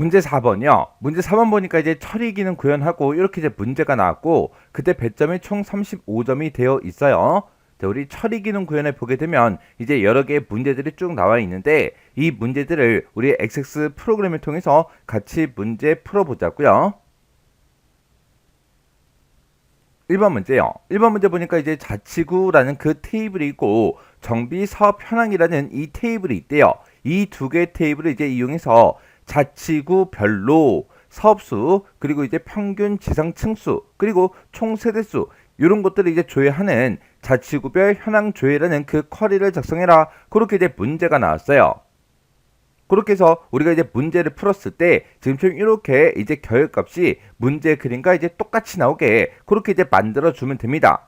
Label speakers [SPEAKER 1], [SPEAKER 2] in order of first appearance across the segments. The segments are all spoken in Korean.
[SPEAKER 1] 문제 4번이요. 문제 4번 보니까 이제 처리 기능 구현하고 이렇게 이제 문제가 나왔고 그때 배점이 총 35점이 되어 있어요. 자, 우리 처리 기능 구현을 보게 되면 이제 여러 개의 문제들이 쭉 나와 있는데 이 문제들을 우리 XX 프로그램을 통해서 같이 문제 풀어보자고요. 1번 문제요. 1번 문제 보니까 이제 자치구라는 그 테이블이 있고 정비 사업 현황이라는 이 테이블이 있대요. 이 두 개의 테이블을 이제 이용해서 자치구별로 사업수 그리고 이제 평균 지상 층수 그리고 총 세대수 이런 것들을 이제 조회하는 자치구별 현황 조회라는 그 쿼리를 작성해라. 그렇게 이제 문제가 나왔어요. 그렇게 해서 우리가 이제 문제를 풀었을 때 지금처럼 이렇게 이제 결값이 문제 그림과 이제 똑같이 나오게 그렇게 이제 만들어 주면 됩니다.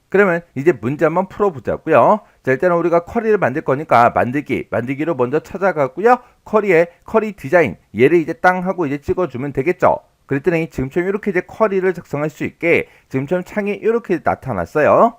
[SPEAKER 1] 그러면 이제 문제 한번 풀어보자고요. 자, 일단은 우리가 쿼리를 만들 거니까 만들기로 먼저 찾아가고요. 쿼리 디자인 얘를 이제 땅 하고 이제 찍어주면 되겠죠. 그랬더니 지금처럼 이렇게 이제 쿼리를 작성할 수 있게 지금처럼 창이 이렇게 나타났어요.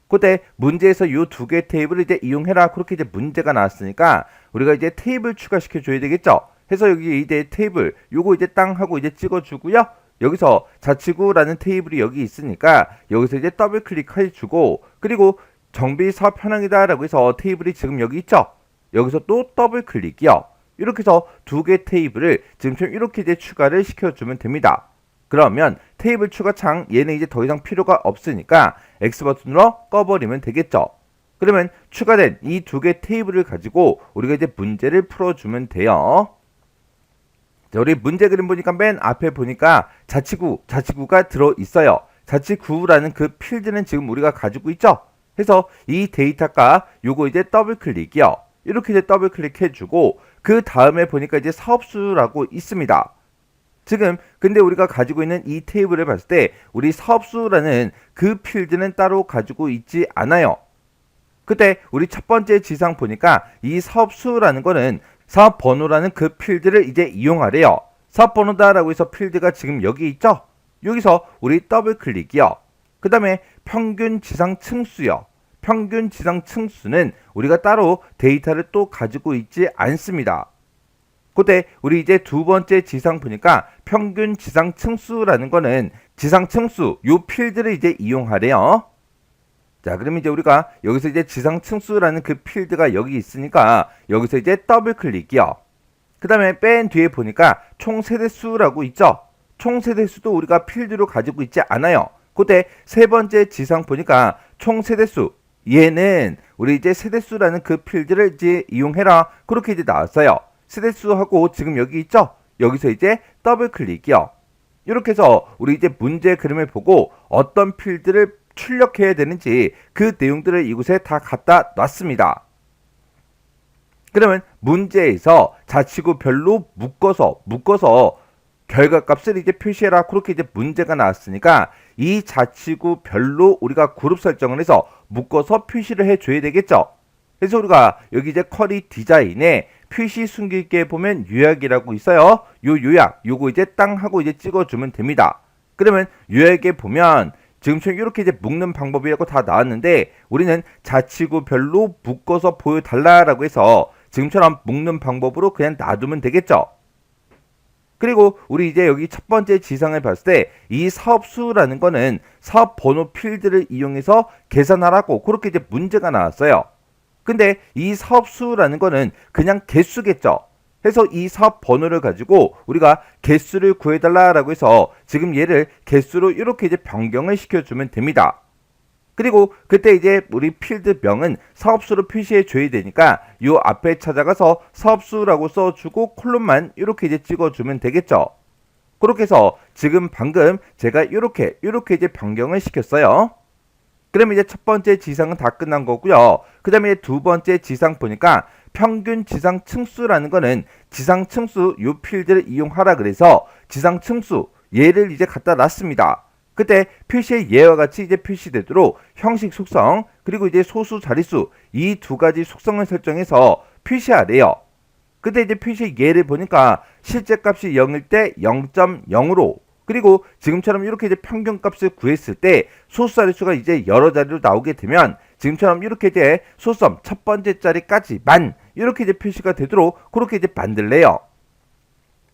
[SPEAKER 1] 그때 문제에서 이 두 개의 테이블을 이제 이용해라. 그렇게 이제 문제가 나왔으니까 우리가 이제 테이블 추가시켜 줘야 되겠죠. 해서 여기 이제 테이블 요거 이제 땅 하고 이제 찍어주고요. 여기서 자치구라는 테이블이 여기 있으니까 여기서 이제 더블 클릭해 주고 그리고 정비 사업 현황이다 라고 해서 테이블이 지금 여기 있죠. 여기서 또 더블 클릭이요. 이렇게 해서 두 개 테이블을 지금처럼 이렇게 이제 추가를 시켜주면 됩니다. 그러면 테이블 추가 창 얘는 이제 더 이상 필요가 없으니까 X 버튼으로 꺼버리면 되겠죠. 그러면 추가된 이 두 개 테이블을 가지고 우리가 이제 문제를 풀어주면 돼요. 자, 우리 문제 그림 보니까 맨 앞에 보니까 자치구가 들어있어요. 자치구라는 그 필드는 지금 우리가 가지고 있죠. 해서 이 데이터가 요거 이제 더블 클릭이요. 이렇게 이제 더블 클릭해주고 그 다음에 보니까 이제 사업수라고 있습니다. 지금 근데 우리가 가지고 있는 이 테이블을 봤을 때 우리 사업수라는 그 필드는 따로 가지고 있지 않아요. 그때 우리 첫 번째 지상 보니까 이 사업수라는 거는 사업번호라는 그 필드를 이제 이용하래요. 사업번호다라고 해서 필드가 지금 여기 있죠? 여기서 우리 더블 클릭이요. 그 다음에 평균 지상 층수요. 평균 지상 층수는 우리가 따로 데이터를 또 가지고 있지 않습니다. 그때 우리 이제 두 번째 지상 보니까 평균 지상 층수라는 거는 지상 층수 요 필드를 이제 이용하래요. 자, 그럼 이제 우리가 여기서 이제 지상 층수라는 그 필드가 여기 있으니까 여기서 이제 더블 클릭이요. 그 다음에 맨 뒤에 보니까 총 세대수라고 있죠. 총 세대수도 우리가 필드로 가지고 있지 않아요. 그때 세 번째 지상 보니까 총 세대수 얘는 우리 이제 세대수라는 그 필드를 이제 이용해라. 그렇게 이제 나왔어요. 세대수하고 지금 여기 있죠. 여기서 이제 더블 클릭이요. 이렇게 해서 우리 이제 문제 그림을 보고 어떤 필드를 출력해야 되는지 그 내용들을 이곳에 다 갖다 놨습니다. 그러면 문제에서 자치구별로 묶어서 결과값을 이제 표시해라. 그렇게 이제 문제가 나왔으니까 이 자치구별로 우리가 그룹 설정을 해서 묶어서 표시를 해줘야 되겠죠. 그래서 우리가 여기 이제 쿼리 디자인에 표시 숨길게 보면 요약이라고 있어요. 요 요약 요거 이제 땅 하고 이제 찍어주면 됩니다. 그러면 요약에 보면 지금처럼 이렇게 이제 묶는 방법이라고 다 나왔는데 우리는 자치구별로 묶어서 보여달라라고 해서 지금처럼 묶는 방법으로 그냥 놔두면 되겠죠. 그리고 우리 이제 여기 첫 번째 지상을 봤을 때 이 사업수라는 거는 사업 번호 필드를 이용해서 계산하라고 그렇게 이제 문제가 나왔어요. 근데 이 사업수라는 거는 그냥 개수겠죠. 해서 이 사업 번호를 가지고 우리가 개수를 구해달라라고 해서 지금 얘를 개수로 이렇게 이제 변경을 시켜주면 됩니다. 그리고 그때 이제 우리 필드명은 사업수로 표시해 줘야 되니까 요 앞에 찾아가서 사업수라고 써주고 콜론만 이렇게 이제 찍어주면 되겠죠. 그렇게 해서 지금 방금 제가 이렇게 이제 변경을 시켰어요. 그럼 이제 첫 번째 지상은 다 끝난 거고요. 그 다음에 두 번째 지상 보니까 평균 지상 층수라는 거는 지상 층수 요 필드를 이용하라 그래서 지상 층수 얘를 이제 갖다 놨습니다. 그때 표시의 예와 같이 이제 표시되도록 형식 속성 그리고 이제 소수 자릿수 이 두 가지 속성을 설정해서 표시하래요. 그때 이제 표시 예를 보니까 실제 값이 0일 때 0.0으로 그리고 지금처럼 이렇게 이제 평균값을 구했을 때 소수 자릿수가 이제 여러 자리로 나오게 되면 지금처럼 이렇게 이제 소수점 첫 번째 자리까지만 이렇게 이제 표시가 되도록 그렇게 이제 만들래요.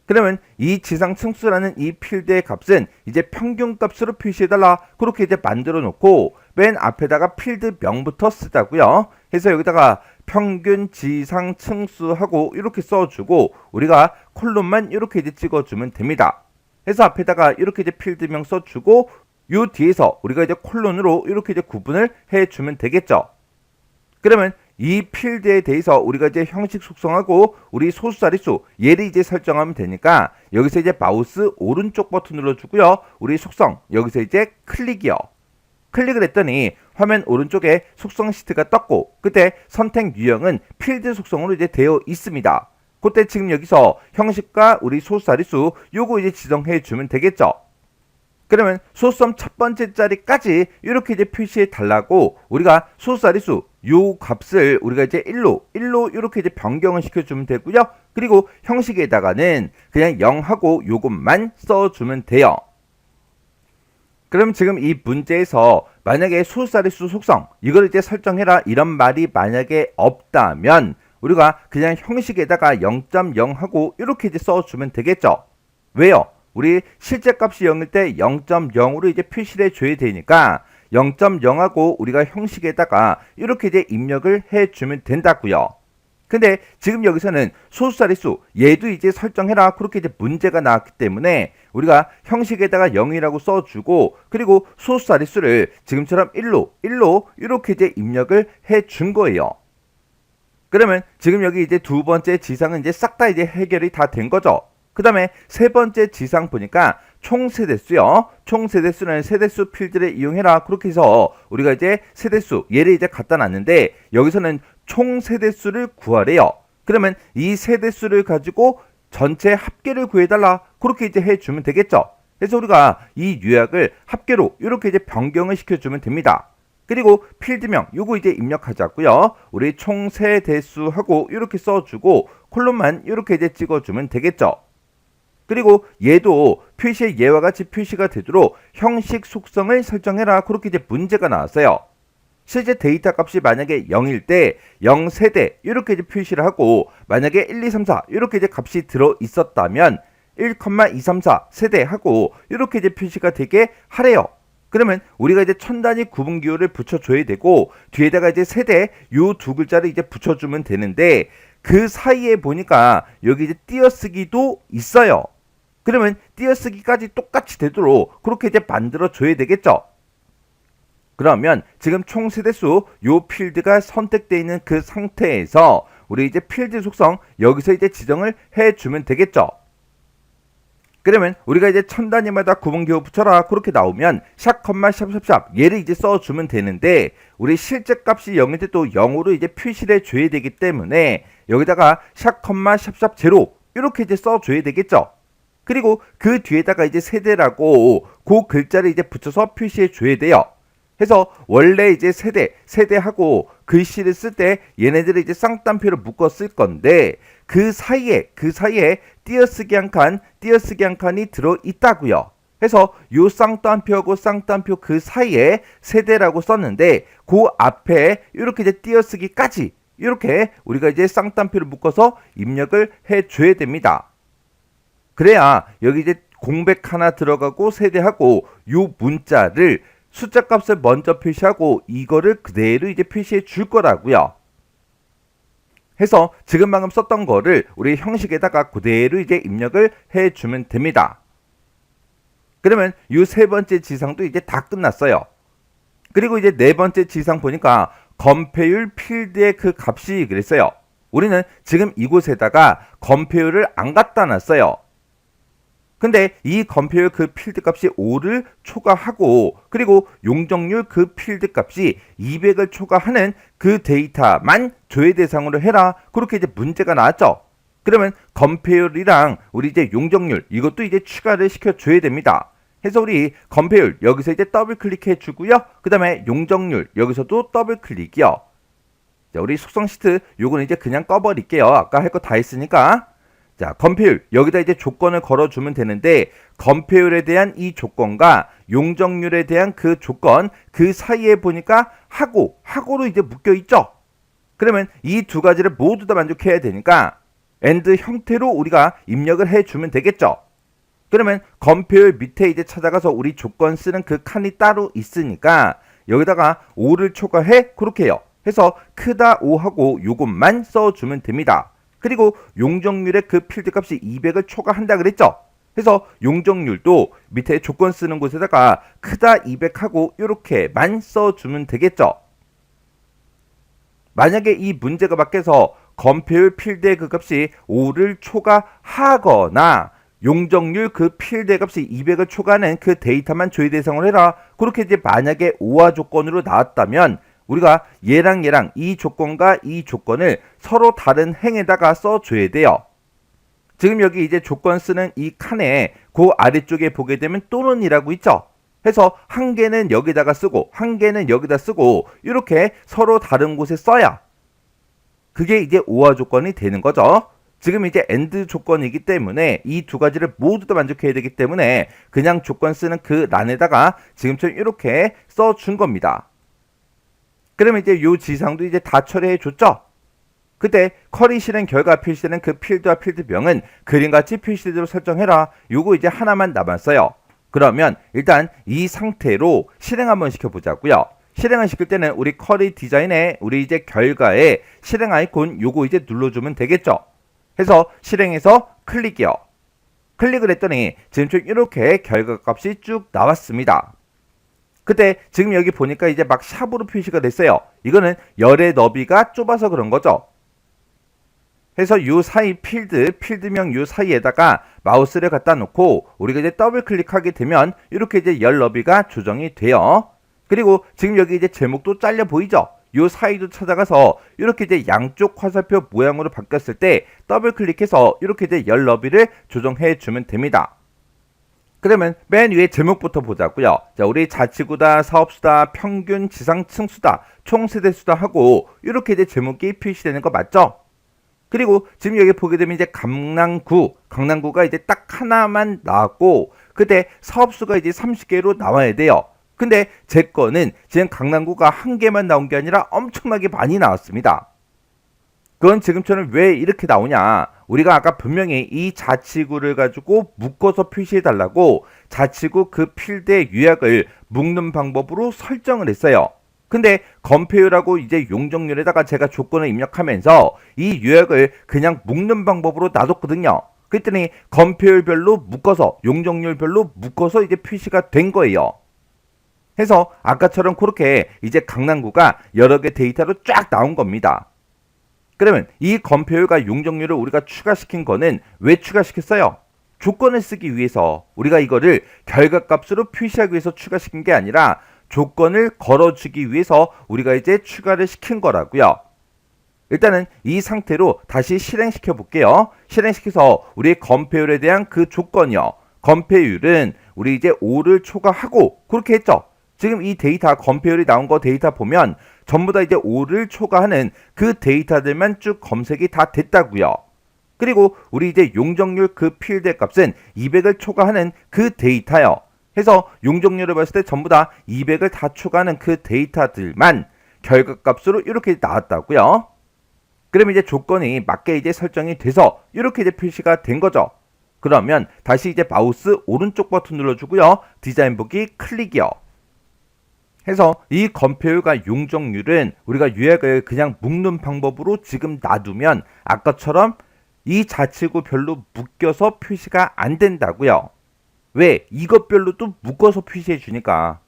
[SPEAKER 1] 그러면 이 지상층수라는 이 필드의 값은 이제 평균값으로 표시해달라 그렇게 이제 만들어 놓고 맨 앞에다가 필드명부터 쓰자고요. 그래서 여기다가 평균 지상층수하고 이렇게 써주고 우리가 콜론만 이렇게 이제 찍어주면 됩니다. 그래서 앞에다가 이렇게 이제 필드명 써주고 요 뒤에서 우리가 이제 콜론으로 이렇게 이제 구분을 해주면 되겠죠. 그러면 이 필드에 대해서 우리가 이제 형식 속성하고 우리 소수 자릿수 얘를 이제 설정하면 되니까 여기서 이제 마우스 오른쪽 버튼 눌러주고요. 우리 속성 여기서 이제 클릭이요. 클릭을 했더니 화면 오른쪽에 속성 시트가 떴고 그때 선택 유형은 필드 속성으로 이제 되어 있습니다. 그때 지금 여기서 형식과 우리 소수 자릿수 요거 이제 지정해 주면 되겠죠. 그러면 소수점 첫 번째 자리까지 이렇게 이제 표시해 달라고 우리가 소수 자릿수 요 값을 우리가 이제 1로 이렇게 이제 변경을 시켜주면 되고요. 그리고 형식에다가는 그냥 0하고 요것만 써주면 돼요. 그럼 지금 이 문제에서 만약에 소수 자릿수 속성 이걸 이제 설정해라 이런 말이 만약에 없다면 우리가 그냥 형식에다가 0.0 하고 이렇게 이제 써주면 되겠죠. 왜요? 우리 실제 값이 0일 때 0.0으로 이제 표시를 해줘야 되니까 0.0하고 우리가 형식에다가 이렇게 이제 입력을 해주면 된다고요. 근데 지금 여기서는 소수 자릿수 얘도 이제 설정해라 그렇게 이제 문제가 나왔기 때문에 우리가 형식에다가 0이라고 써주고 그리고 소수 자릿수를 지금처럼 1로 이렇게 이제 입력을 해준 거예요. 그러면 지금 여기 이제 두 번째 지상은 이제 싹 다 이제 해결이 다 된 거죠. 그 다음에 세 번째 지상 보니까 총 세대수요. 총 세대수는 세대수 필드를 이용해라. 그렇게 해서 우리가 이제 세대수 얘를 이제 갖다 놨는데 여기서는 총 세대수를 구하래요. 그러면 이 세대수를 가지고 전체 합계를 구해달라. 그렇게 이제 해주면 되겠죠. 그래서 우리가 이 요약을 합계로 이렇게 이제 변경을 시켜주면 됩니다. 그리고 필드명 요거 이제 입력하자고요. 우리 총 세대수하고 이렇게 써주고 콜론만 이렇게 이제 찍어주면 되겠죠. 그리고 얘도 표시의 얘와 같이 표시가 되도록 형식 속성을 설정해라. 그렇게 이제 문제가 나왔어요. 실제 데이터 값이 만약에 0일 때 0세대 이렇게 이제 표시를 하고 만약에 1, 2, 3, 4 이렇게 이제 값이 들어 있었다면 1,234 세대 하고 이렇게 이제 표시가 되게 하래요. 그러면 우리가 이제 천 단위 구분 기호를 붙여줘야 되고 뒤에다가 이제 세대 요 두 글자를 이제 붙여주면 되는데 그 사이에 보니까 여기 이제 띄어쓰기도 있어요. 그러면 띄어쓰기까지 똑같이 되도록 그렇게 이제 만들어 줘야 되겠죠. 그러면 지금 총 세대수 요 필드가 선택되어 있는 그 상태에서 우리 이제 필드 속성 여기서 이제 지정을 해주면 되겠죠. 그러면 우리가 이제 천 단위마다 구분기호 붙여라 그렇게 나오면 샵, 샵샵샵 얘를 이제 써주면 되는데 우리 실제 값이 0일 때 또 0으로 이제 표시를 해줘야 되기 때문에 여기다가 샵, 샵샵 제로 이렇게 이제 써줘야 되겠죠. 그리고 그 뒤에다가 이제 세대라고 그 글자를 이제 붙여서 표시해 줘야 돼요. 해서 원래 이제 세대하고 글씨를 쓸 때 얘네들을 이제 쌍따옴표로 묶어 쓸 건데 그 사이에 띄어쓰기 한 칸이 들어 있다고요. 해서 요 쌍따옴표하고 쌍따옴표 그 사이에 세대라고 썼는데 그 앞에 이렇게 이제 띄어쓰기까지 이렇게 우리가 이제 쌍따옴표를 묶어서 입력을 해 줘야 됩니다. 그래야 여기 이제 공백 하나 들어가고 세대하고 요 문자를 숫자 값을 먼저 표시하고 이거를 그대로 이제 표시해 줄 거라고요. 해서 지금 방금 썼던 거를 우리 형식에다가 그대로 이제 입력을 해 주면 됩니다. 그러면 요 세 번째 지상도 이제 다 끝났어요. 그리고 이제 네 번째 지상 보니까 건폐율 필드의 그 값이 그랬어요. 우리는 지금 이곳에다가 건폐율을 안 갖다 놨어요. 근데 이 건폐율 그 필드 값이 5를 초과하고 그리고 용적률 그 필드 값이 200을 초과하는 그 데이터만 조회 대상으로 해라. 그렇게 이제 문제가 나왔죠. 그러면 건폐율이랑 우리 이제 용적률 이것도 이제 추가를 시켜줘야 됩니다. 해서 우리 건폐율 여기서 이제 더블 클릭해 주고요. 그 다음에 용적률 여기서도 더블 클릭이요. 자, 우리 속성 시트 요거는 이제 그냥 꺼버릴게요. 아까 할 거 다 했으니까. 자, 건폐율 여기다 이제 조건을 걸어주면 되는데 건폐율에 대한 이 조건과 용적률에 대한 그 조건 그 사이에 보니까 하고로 이제 묶여 있죠. 그러면 이 두 가지를 모두 다 만족해야 되니까 AND 형태로 우리가 입력을 해주면 되겠죠. 그러면 검표율 밑에 이제 찾아가서 우리 조건 쓰는 그 칸이 따로 있으니까 여기다가 5를 초과해 그렇게 해요. 해서 크다 5하고 요것만 써주면 됩니다. 그리고 용적률의 그 필드 값이 200을 초과한다 그랬죠. 해서 용적률도 밑에 조건 쓰는 곳에다가 크다 200하고 이렇게만 써주면 되겠죠. 만약에 이 문제가 밖에서 검표율 필드의 그 값이 5를 초과하거나 용적률 그 필드 값이 200을 초과하는 그 데이터만 조회 대상으로 해라. 그렇게 이제 만약에 오화 조건으로 나왔다면 우리가 얘랑 이 조건과 이 조건을 서로 다른 행에다가 써줘야 돼요. 지금 여기 이제 조건 쓰는 이 칸에 그 아래쪽에 보게 되면 또는이라고 있죠. 해서 한 개는 여기다가 쓰고 한 개는 여기다 쓰고 이렇게 서로 다른 곳에 써야 그게 이제 오화 조건이 되는 거죠. 지금 이제 AND 조건이기 때문에 이 두 가지를 모두 다 만족해야 되기 때문에 그냥 조건 쓰는 그 란에다가 지금처럼 이렇게 써준 겁니다. 그러면 이제 요 지상도 이제 다 처리해 줬죠. 그때 커리 실행 결과 표시되는 그 필드와 필드명은 그림같이 표시되도록 설정해라. 요거 이제 하나만 남았어요. 그러면 일단 이 상태로 실행 한번 시켜보자고요. 실행을 시킬 때는 우리 커리 디자인에 우리 이제 결과에 실행 아이콘 요거 이제 눌러주면 되겠죠. 해서 실행해서 클릭이요. 클릭을 했더니 지금 이렇게 결과 값이 쭉 나왔습니다. 그때 지금 여기 보니까 이제 막 샵으로 표시가 됐어요. 이거는 열의 너비가 좁아서 그런 거죠. 해서 요 사이 필드명 요 사이에다가 마우스를 갖다 놓고 우리가 이제 더블 클릭하게 되면 이렇게 이제 열 너비가 조정이 돼요. 그리고 지금 여기 이제 제목도 잘려 보이죠? 요 사이도 찾아가서 이렇게 이제 양쪽 화살표 모양으로 바뀌었을 때 더블 클릭해서 이렇게 이제 열 너비를 조정해 주면 됩니다. 그러면 맨 위에 제목부터 보자고요. 자, 우리 자치구다, 사업수다, 평균 지상층수다, 총세대수다 하고 이렇게 이제 제목이 표시되는 거 맞죠? 그리고 지금 여기 보게 되면 이제 강남구가 이제 딱 하나만 나왔고 그때 사업수가 이제 30개로 나와야 돼요. 근데 제 거는 지금 강남구가 한 개만 나온 게 아니라 엄청나게 많이 나왔습니다. 그건 지금처럼 왜 이렇게 나오냐? 우리가 아까 분명히 이 자치구를 가지고 묶어서 표시해 달라고 자치구 그 필드의 요약을 묶는 방법으로 설정을 했어요. 근데 검표율하고 이제 용적률에다가 제가 조건을 입력하면서 이 요약을 그냥 묶는 방법으로 놔뒀거든요. 그랬더니 검표율별로 묶어서 용적률별로 묶어서 이제 표시가 된 거예요. 해서 아까처럼 그렇게 이제 강남구가 여러 개 데이터로 쫙 나온 겁니다. 그러면 이 검표율과 용적률을 우리가 추가시킨 거는 왜 추가시켰어요? 조건을 쓰기 위해서 우리가 이거를 결과값으로 표시하기 위해서 추가시킨 게 아니라 조건을 걸어주기 위해서 우리가 이제 추가를 시킨 거라고요. 일단은 이 상태로 다시 실행시켜 볼게요. 실행시켜서 우리의 검표율에 대한 그 조건이요. 검표율은 우리 이제 5를 초과하고 그렇게 했죠. 지금 이 데이터 검표율이 나온 거 데이터 보면 전부 다 이제 5를 초과하는 그 데이터들만 쭉 검색이 다 됐다고요. 그리고 우리 이제 용적률 그 필드 값은 200을 초과하는 그 데이터요. 해서 용적률을 봤을 때 전부 다 200을 다 초과하는 그 데이터들만 결과값으로 이렇게 나왔다고요. 그러면 이제 조건이 맞게 이제 설정이 돼서 이렇게 이제 표시가 된 거죠. 그러면 다시 이제 마우스 오른쪽 버튼 눌러주고요. 디자인 보기 클릭이요. 해서 이 검표율과 용적률은 우리가 요약을 그냥 묶는 방법으로 지금 놔두면 아까처럼 이 자치구별로 묶여서 표시가 안 된다고요. 왜? 이것별로도 묶어서 표시해 주니까.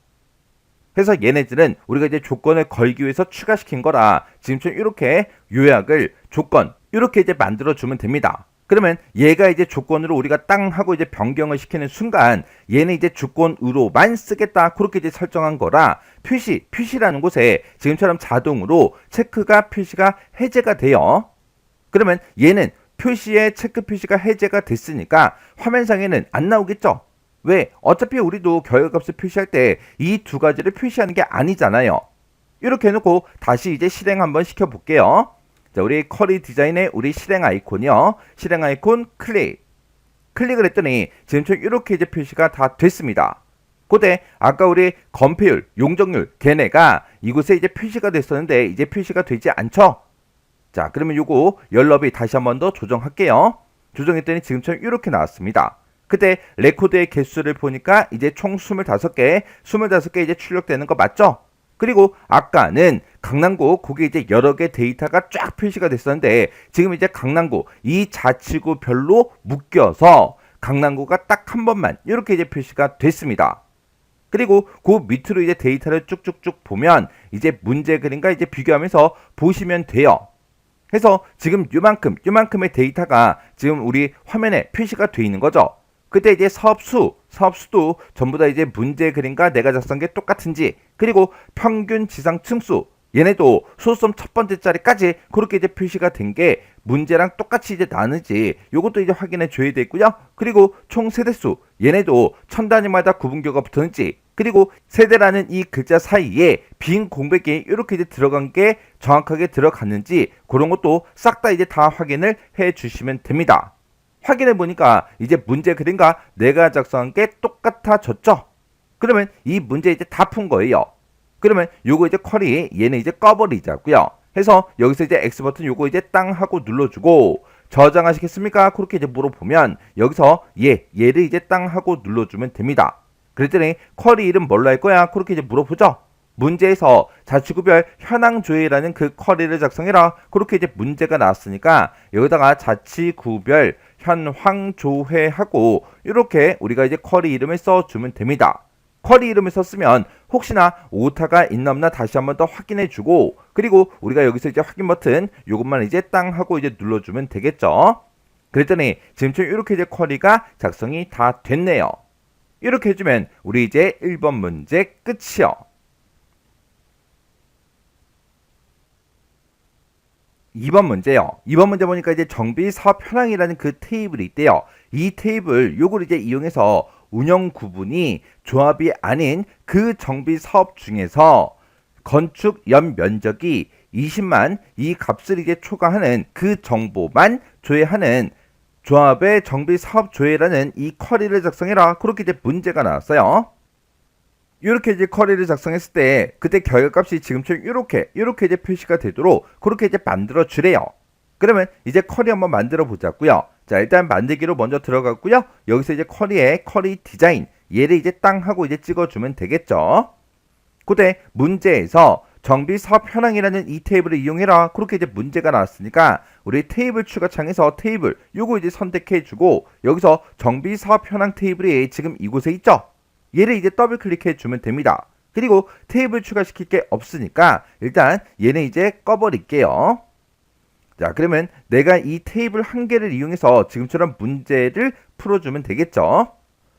[SPEAKER 1] 해서 얘네들은 우리가 이제 조건을 걸기 위해서 추가시킨 거라 지금처럼 이렇게 요약을 조건 이렇게 이제 만들어 주면 됩니다. 그러면 얘가 이제 조건으로 우리가 땅 하고 이제 변경을 시키는 순간 얘는 이제 조건으로만 쓰겠다 그렇게 이제 설정한 거라 표시라는 곳에 지금처럼 자동으로 체크가 표시가 해제가 돼요. 그러면 얘는 표시에 체크 표시가 해제가 됐으니까 화면상에는 안 나오겠죠. 왜? 어차피 우리도 결과값을 표시할 때 이 두 가지를 표시하는 게 아니잖아요. 이렇게 해놓고 다시 이제 실행 한번 시켜볼게요. 자, 우리 커리 디자인의 우리 실행 아이콘이요. 실행 아이콘 클릭을 했더니 지금처럼 이렇게 이제 표시가 다 됐습니다. 그때 아까 우리 검표율, 용적률 걔네가 이곳에 이제 표시가 됐었는데 이제 표시가 되지 않죠? 자, 그러면 요거 열너비 다시 한 번 더 조정할게요. 조정했더니 지금처럼 이렇게 나왔습니다. 그때 레코드의 개수를 보니까 이제 총 25개, 25개 이제 출력되는 거 맞죠? 그리고 아까는 강남구 그게 이제 여러 개 데이터가 쫙 표시가 됐었는데 지금 이제 강남구 이 자치구별로 묶여서 강남구가 딱 한 번만 이렇게 이제 표시가 됐습니다. 그리고 그 밑으로 이제 데이터를 쭉쭉쭉 보면 이제 문제 그림과 이제 비교하면서 보시면 돼요. 해서 지금 요만큼의 데이터가 지금 우리 화면에 표시가 돼 있는 거죠. 그때 이제 사업수도 전부 다 이제 문제 그림과 내가 작성한 게 똑같은지, 그리고 평균 지상 층수, 얘네도 소수점 첫 번째 자리까지 그렇게 이제 표시가 된 게 문제랑 똑같이 이제 나는지 요것도 이제 확인해 줘야 되고요. 그리고 총 세대수, 얘네도 천 단위마다 구분교가 붙었는지, 그리고 세대라는 이 글자 사이에 빈 공백이 이렇게 이제 들어간 게 정확하게 들어갔는지 그런 것도 싹 다 이제 다 확인을 해 주시면 됩니다. 확인해 보니까 이제 문제 그림과 내가 작성한 게 똑같아졌죠. 그러면 이 문제 이제 다 푼 거예요. 그러면 요거 이제 쿼리 얘는 이제 꺼버리자고요. 해서 여기서 이제 X 버튼 요거 이제 땅 하고 눌러주고 저장하시겠습니까? 그렇게 이제 물어보면 여기서 얘를 이제 땅 하고 눌러주면 됩니다. 그랬더니 쿼리 이름 뭘로 할 거야? 그렇게 이제 물어보죠. 문제에서 자치구별 현황 조회라는 그 쿼리를 작성해라. 그렇게 이제 문제가 나왔으니까 여기다가 자치구별 현황 조회하고 이렇게 우리가 이제 쿼리 이름을 써주면 됩니다. 쿼리 이름을 썼으면 혹시나 오타가 있나 없나 다시 한번 더 확인해 주고, 그리고 우리가 여기서 이제 확인 버튼 요것만 이제 땅 하고 이제 눌러주면 되겠죠. 그랬더니 지금처럼 이렇게 이제 쿼리가 작성이 다 됐네요. 이렇게 해주면 우리 이제 1번 문제 끝이요. 2번 문제요. 2번 문제 보니까 이제 정비 사업 현황이라는 그 테이블이 있대요. 이 테이블 요걸 이제 이용해서 운영 구분이 조합이 아닌 그 정비 사업 중에서 건축 연 면적이 20만 이 값을 이제 초과하는 그 정보만 조회하는 조합의 정비 사업 조회라는 이 쿼리를 작성해라. 그렇게 이제 문제가 나왔어요. 이렇게 이제 쿼리를 작성했을 때 그때 결과값이 지금처럼 이렇게 이제 표시가 되도록 그렇게 이제 만들어 주래요. 그러면 이제 쿼리 한번 만들어 보자고요. 자, 일단 만들기로 먼저 들어갔고요. 여기서 이제 쿼리에 쿼리 디자인 얘를 이제 땅 하고 이제 찍어주면 되겠죠. 그때 문제에서 정비 사업 현황이라는 이 테이블을 이용해라. 그렇게 이제 문제가 나왔으니까 우리 테이블 추가 창에서 테이블 요거 이제 선택해 주고 여기서 정비 사업 현황 테이블이 지금 이곳에 있죠. 얘를 이제 더블 클릭해 주면 됩니다. 그리고 테이블 추가시킬 게 없으니까 일단 얘는 이제 꺼버릴게요. 자, 그러면 내가 이 테이블 한 개를 이용해서 지금처럼 문제를 풀어주면 되겠죠.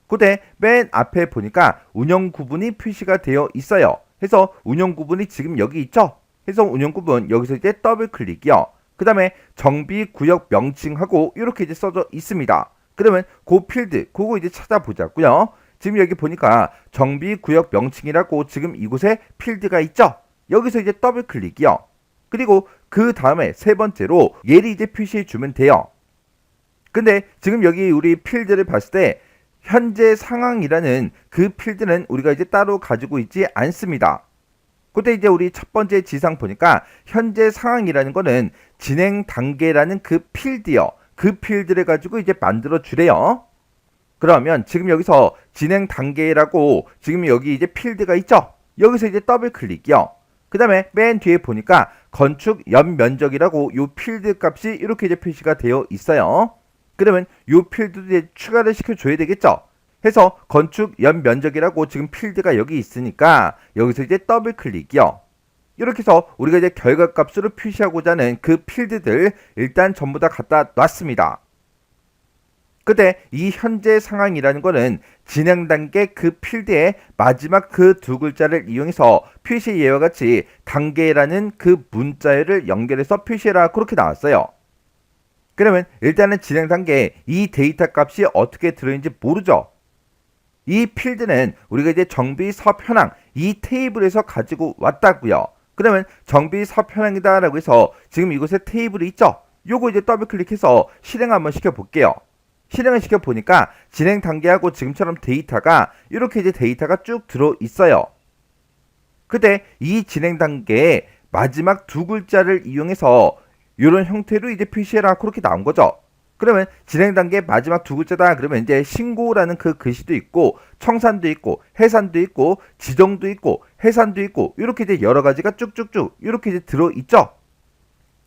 [SPEAKER 1] 그때 맨 앞에 보니까 운영 구분이 표시가 되어 있어요. 해서 운영 구분이 지금 여기 있죠. 해서 운영 구분 여기서 이제 더블 클릭이요. 그 다음에 정비 구역 명칭하고 이렇게 이제 써져 있습니다. 그러면 그 필드 그거 이제 찾아보자고요. 지금 여기 보니까 정비 구역 명칭이라고 지금 이곳에 필드가 있죠. 여기서 이제 더블 클릭이요. 그리고 그 다음에 세 번째로 얘를 이제 표시해 주면 돼요. 근데 지금 여기 우리 필드를 봤을 때 현재 상황이라는 그 필드는 우리가 이제 따로 가지고 있지 않습니다. 그때 이제 우리 첫 번째 지상 보니까 현재 상황이라는 거는 진행 단계라는 그 필드요. 그 필드를 가지고 이제 만들어 주래요. 그러면 지금 여기서 진행 단계라고 지금 여기 이제 필드가 있죠. 여기서 이제 더블 클릭이요. 그 다음에 맨 뒤에 보니까 건축 연 면적이라고 요 필드 값이 이렇게 이제 표시가 되어 있어요. 그러면 요 필드도 이제 추가를 시켜줘야 되겠죠. 해서 건축 연 면적이라고 지금 필드가 여기 있으니까 여기서 이제 더블 클릭이요. 이렇게 해서 우리가 이제 결과값으로 표시하고자 하는 그 필드들 일단 전부 다 갖다 놨습니다. 그때 이 현재 상황이라는 거는 진행 단계 그 필드의 마지막 그 두 글자를 이용해서 표시 예와 같이 단계라는 그 문자열을 연결해서 표시해라 그렇게 나왔어요. 그러면 일단은 진행 단계 이 데이터 값이 어떻게 들어있는지 모르죠. 이 필드는 우리가 이제 정비 사업 현황 이 테이블에서 가지고 왔다고요. 그러면 정비 사업 현황이다 라고 해서 지금 이곳에 테이블이 있죠. 요거 이제 더블 클릭해서 실행 한번 시켜 볼게요. 실행을 시켜 보니까 진행 단계하고 지금처럼 데이터가 이렇게 이제 데이터가 쭉 들어 있어요. 그때 이 진행 단계의 마지막 두 글자를 이용해서 이런 형태로 이제 표시해라 그렇게 나온 거죠. 그러면 진행 단계 마지막 두 글자다 그러면 이제 신고라는 그 글씨도 있고 청산도 있고 해산도 있고 지정도 있고 해산도 있고 이렇게 이제 여러 가지가 쭉쭉쭉 이렇게 이제 들어 있죠.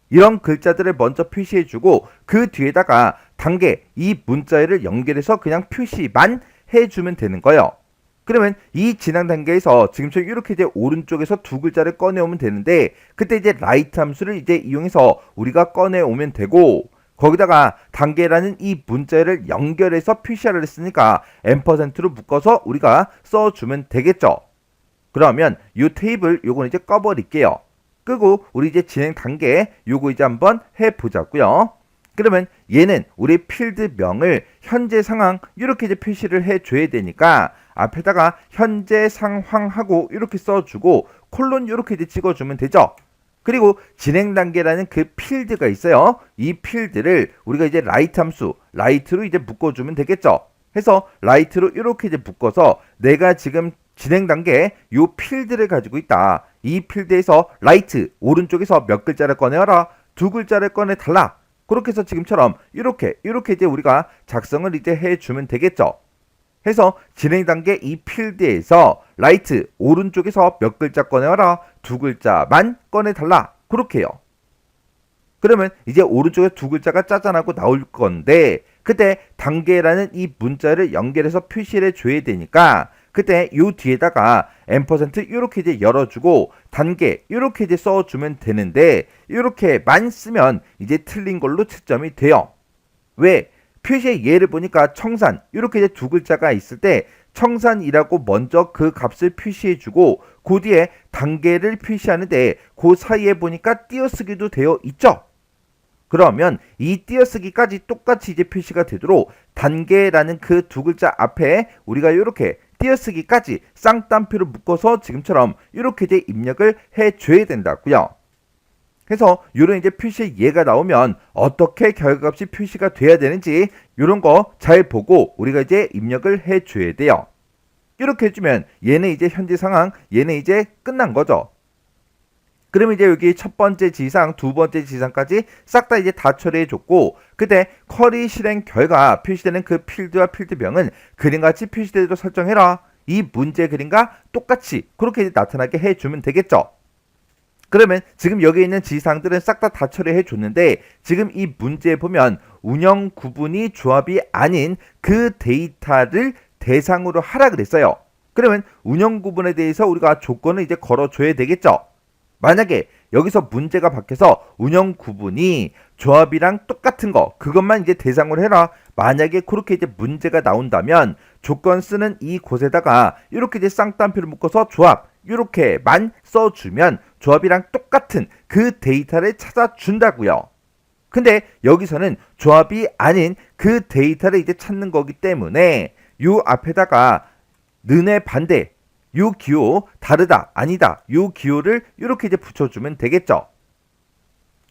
[SPEAKER 1] 이런 글자들을 먼저 표시해주고 그 뒤에다가 단계 이 문자열을 연결해서 그냥 표시만 해주면 되는 거예요. 그러면 이 진행 단계에서 지금처럼 이렇게 이제 오른쪽에서 두 글자를 꺼내오면 되는데 그때 이제 라이트 함수를 이제 이용해서 우리가 꺼내오면 되고 거기다가 단계라는 이 문자열을 연결해서 표시하려 했으니까 %로 묶어서 우리가 써주면 되겠죠. 그러면 이 테이블 요건 이제 꺼버릴게요. 끄고 우리 이제 진행 단계 요거 이제 한번 해보자고요. 그러면 얘는 우리 필드명을 현재 상황 이렇게 이제 표시를 해줘야 되니까 앞에다가 현재 상황하고 이렇게 써주고 콜론 이렇게 이제 찍어주면 되죠. 그리고 진행 단계라는 그 필드가 있어요. 이 필드를 우리가 이제 라이트 함수, 라이트로 이제 묶어주면 되겠죠. 해서 라이트로 이렇게 이제 묶어서 내가 지금 진행 단계 요 필드를 가지고 있다. 이 필드에서 라이트 오른쪽에서 몇 글자를 꺼내어라. 두 글자를 꺼내 달라. 그렇게 해서 지금처럼 이렇게 이제 우리가 작성을 이제 해주면 되겠죠. 해서 진행 단계 이 필드에서 라이트 오른쪽에서 몇 글자 꺼내와라. 두 글자만 꺼내달라. 그렇게 해요. 그러면 이제 오른쪽에 두 글자가 짜잔하고 나올 건데 그때 단계라는 이 문자를 연결해서 표시를 해줘야 되니까 그때 요 뒤에다가 %, 이렇게 이제 열어주고 단계 이렇게 이제 써주면 되는데 이렇게만 쓰면 이제 틀린 걸로 채점이 돼요. 왜? 표시의 예를 보니까 청산 이렇게 이제 두 글자가 있을 때 청산이라고 먼저 그 값을 표시해주고 그 뒤에 단계를 표시하는데 그 사이에 보니까 띄어쓰기도 되어 있죠. 그러면 이 띄어쓰기까지 똑같이 이제 표시가 되도록 단계라는 그 두 글자 앞에 우리가 이렇게 띄어쓰기까지 쌍따옴표로 묶어서 지금처럼 이렇게 이제 입력을 해줘야 된다고요. 그래서 이런 이제 표시의 예가 나오면 어떻게 결과값이 표시가 돼야 되는지 이런 거 잘 보고 우리가 이제 입력을 해줘야 돼요. 이렇게 해주면 얘는 이제 현재 상황, 얘는 이제 끝난 거죠. 그러면 이제 여기 첫 번째 지상, 두 번째 지상까지 싹 다 이제 다 처리해줬고 그때 쿼리 실행 결과 표시되는 그 필드와 필드명은 그림같이 표시되도록 설정해라. 이 문제 그림과 똑같이 그렇게 이제 나타나게 해주면 되겠죠. 그러면 지금 여기 있는 지상들은 싹 다 처리해줬는데 지금 이 문제에 보면 운영 구분이 조합이 아닌 그 데이터를 대상으로 하라 그랬어요. 그러면 운영 구분에 대해서 우리가 조건을 이제 걸어줘야 되겠죠. 만약에 여기서 문제가 바뀌어서 운영 구분이 조합이랑 똑같은 거 그것만 이제 대상으로 해라. 만약에 그렇게 이제 문제가 나온다면 조건 쓰는 이 곳에다가 이렇게 이제 쌍따옴표를 묶어서 조합 이렇게만 써주면 조합이랑 똑같은 그 데이터를 찾아준다고요. 근데 여기서는 조합이 아닌 그 데이터를 이제 찾는 거기 때문에 요 앞에다가 는의 반대 요 기호 다르다 아니다 요 기호를 이렇게 이제 붙여주면 되겠죠.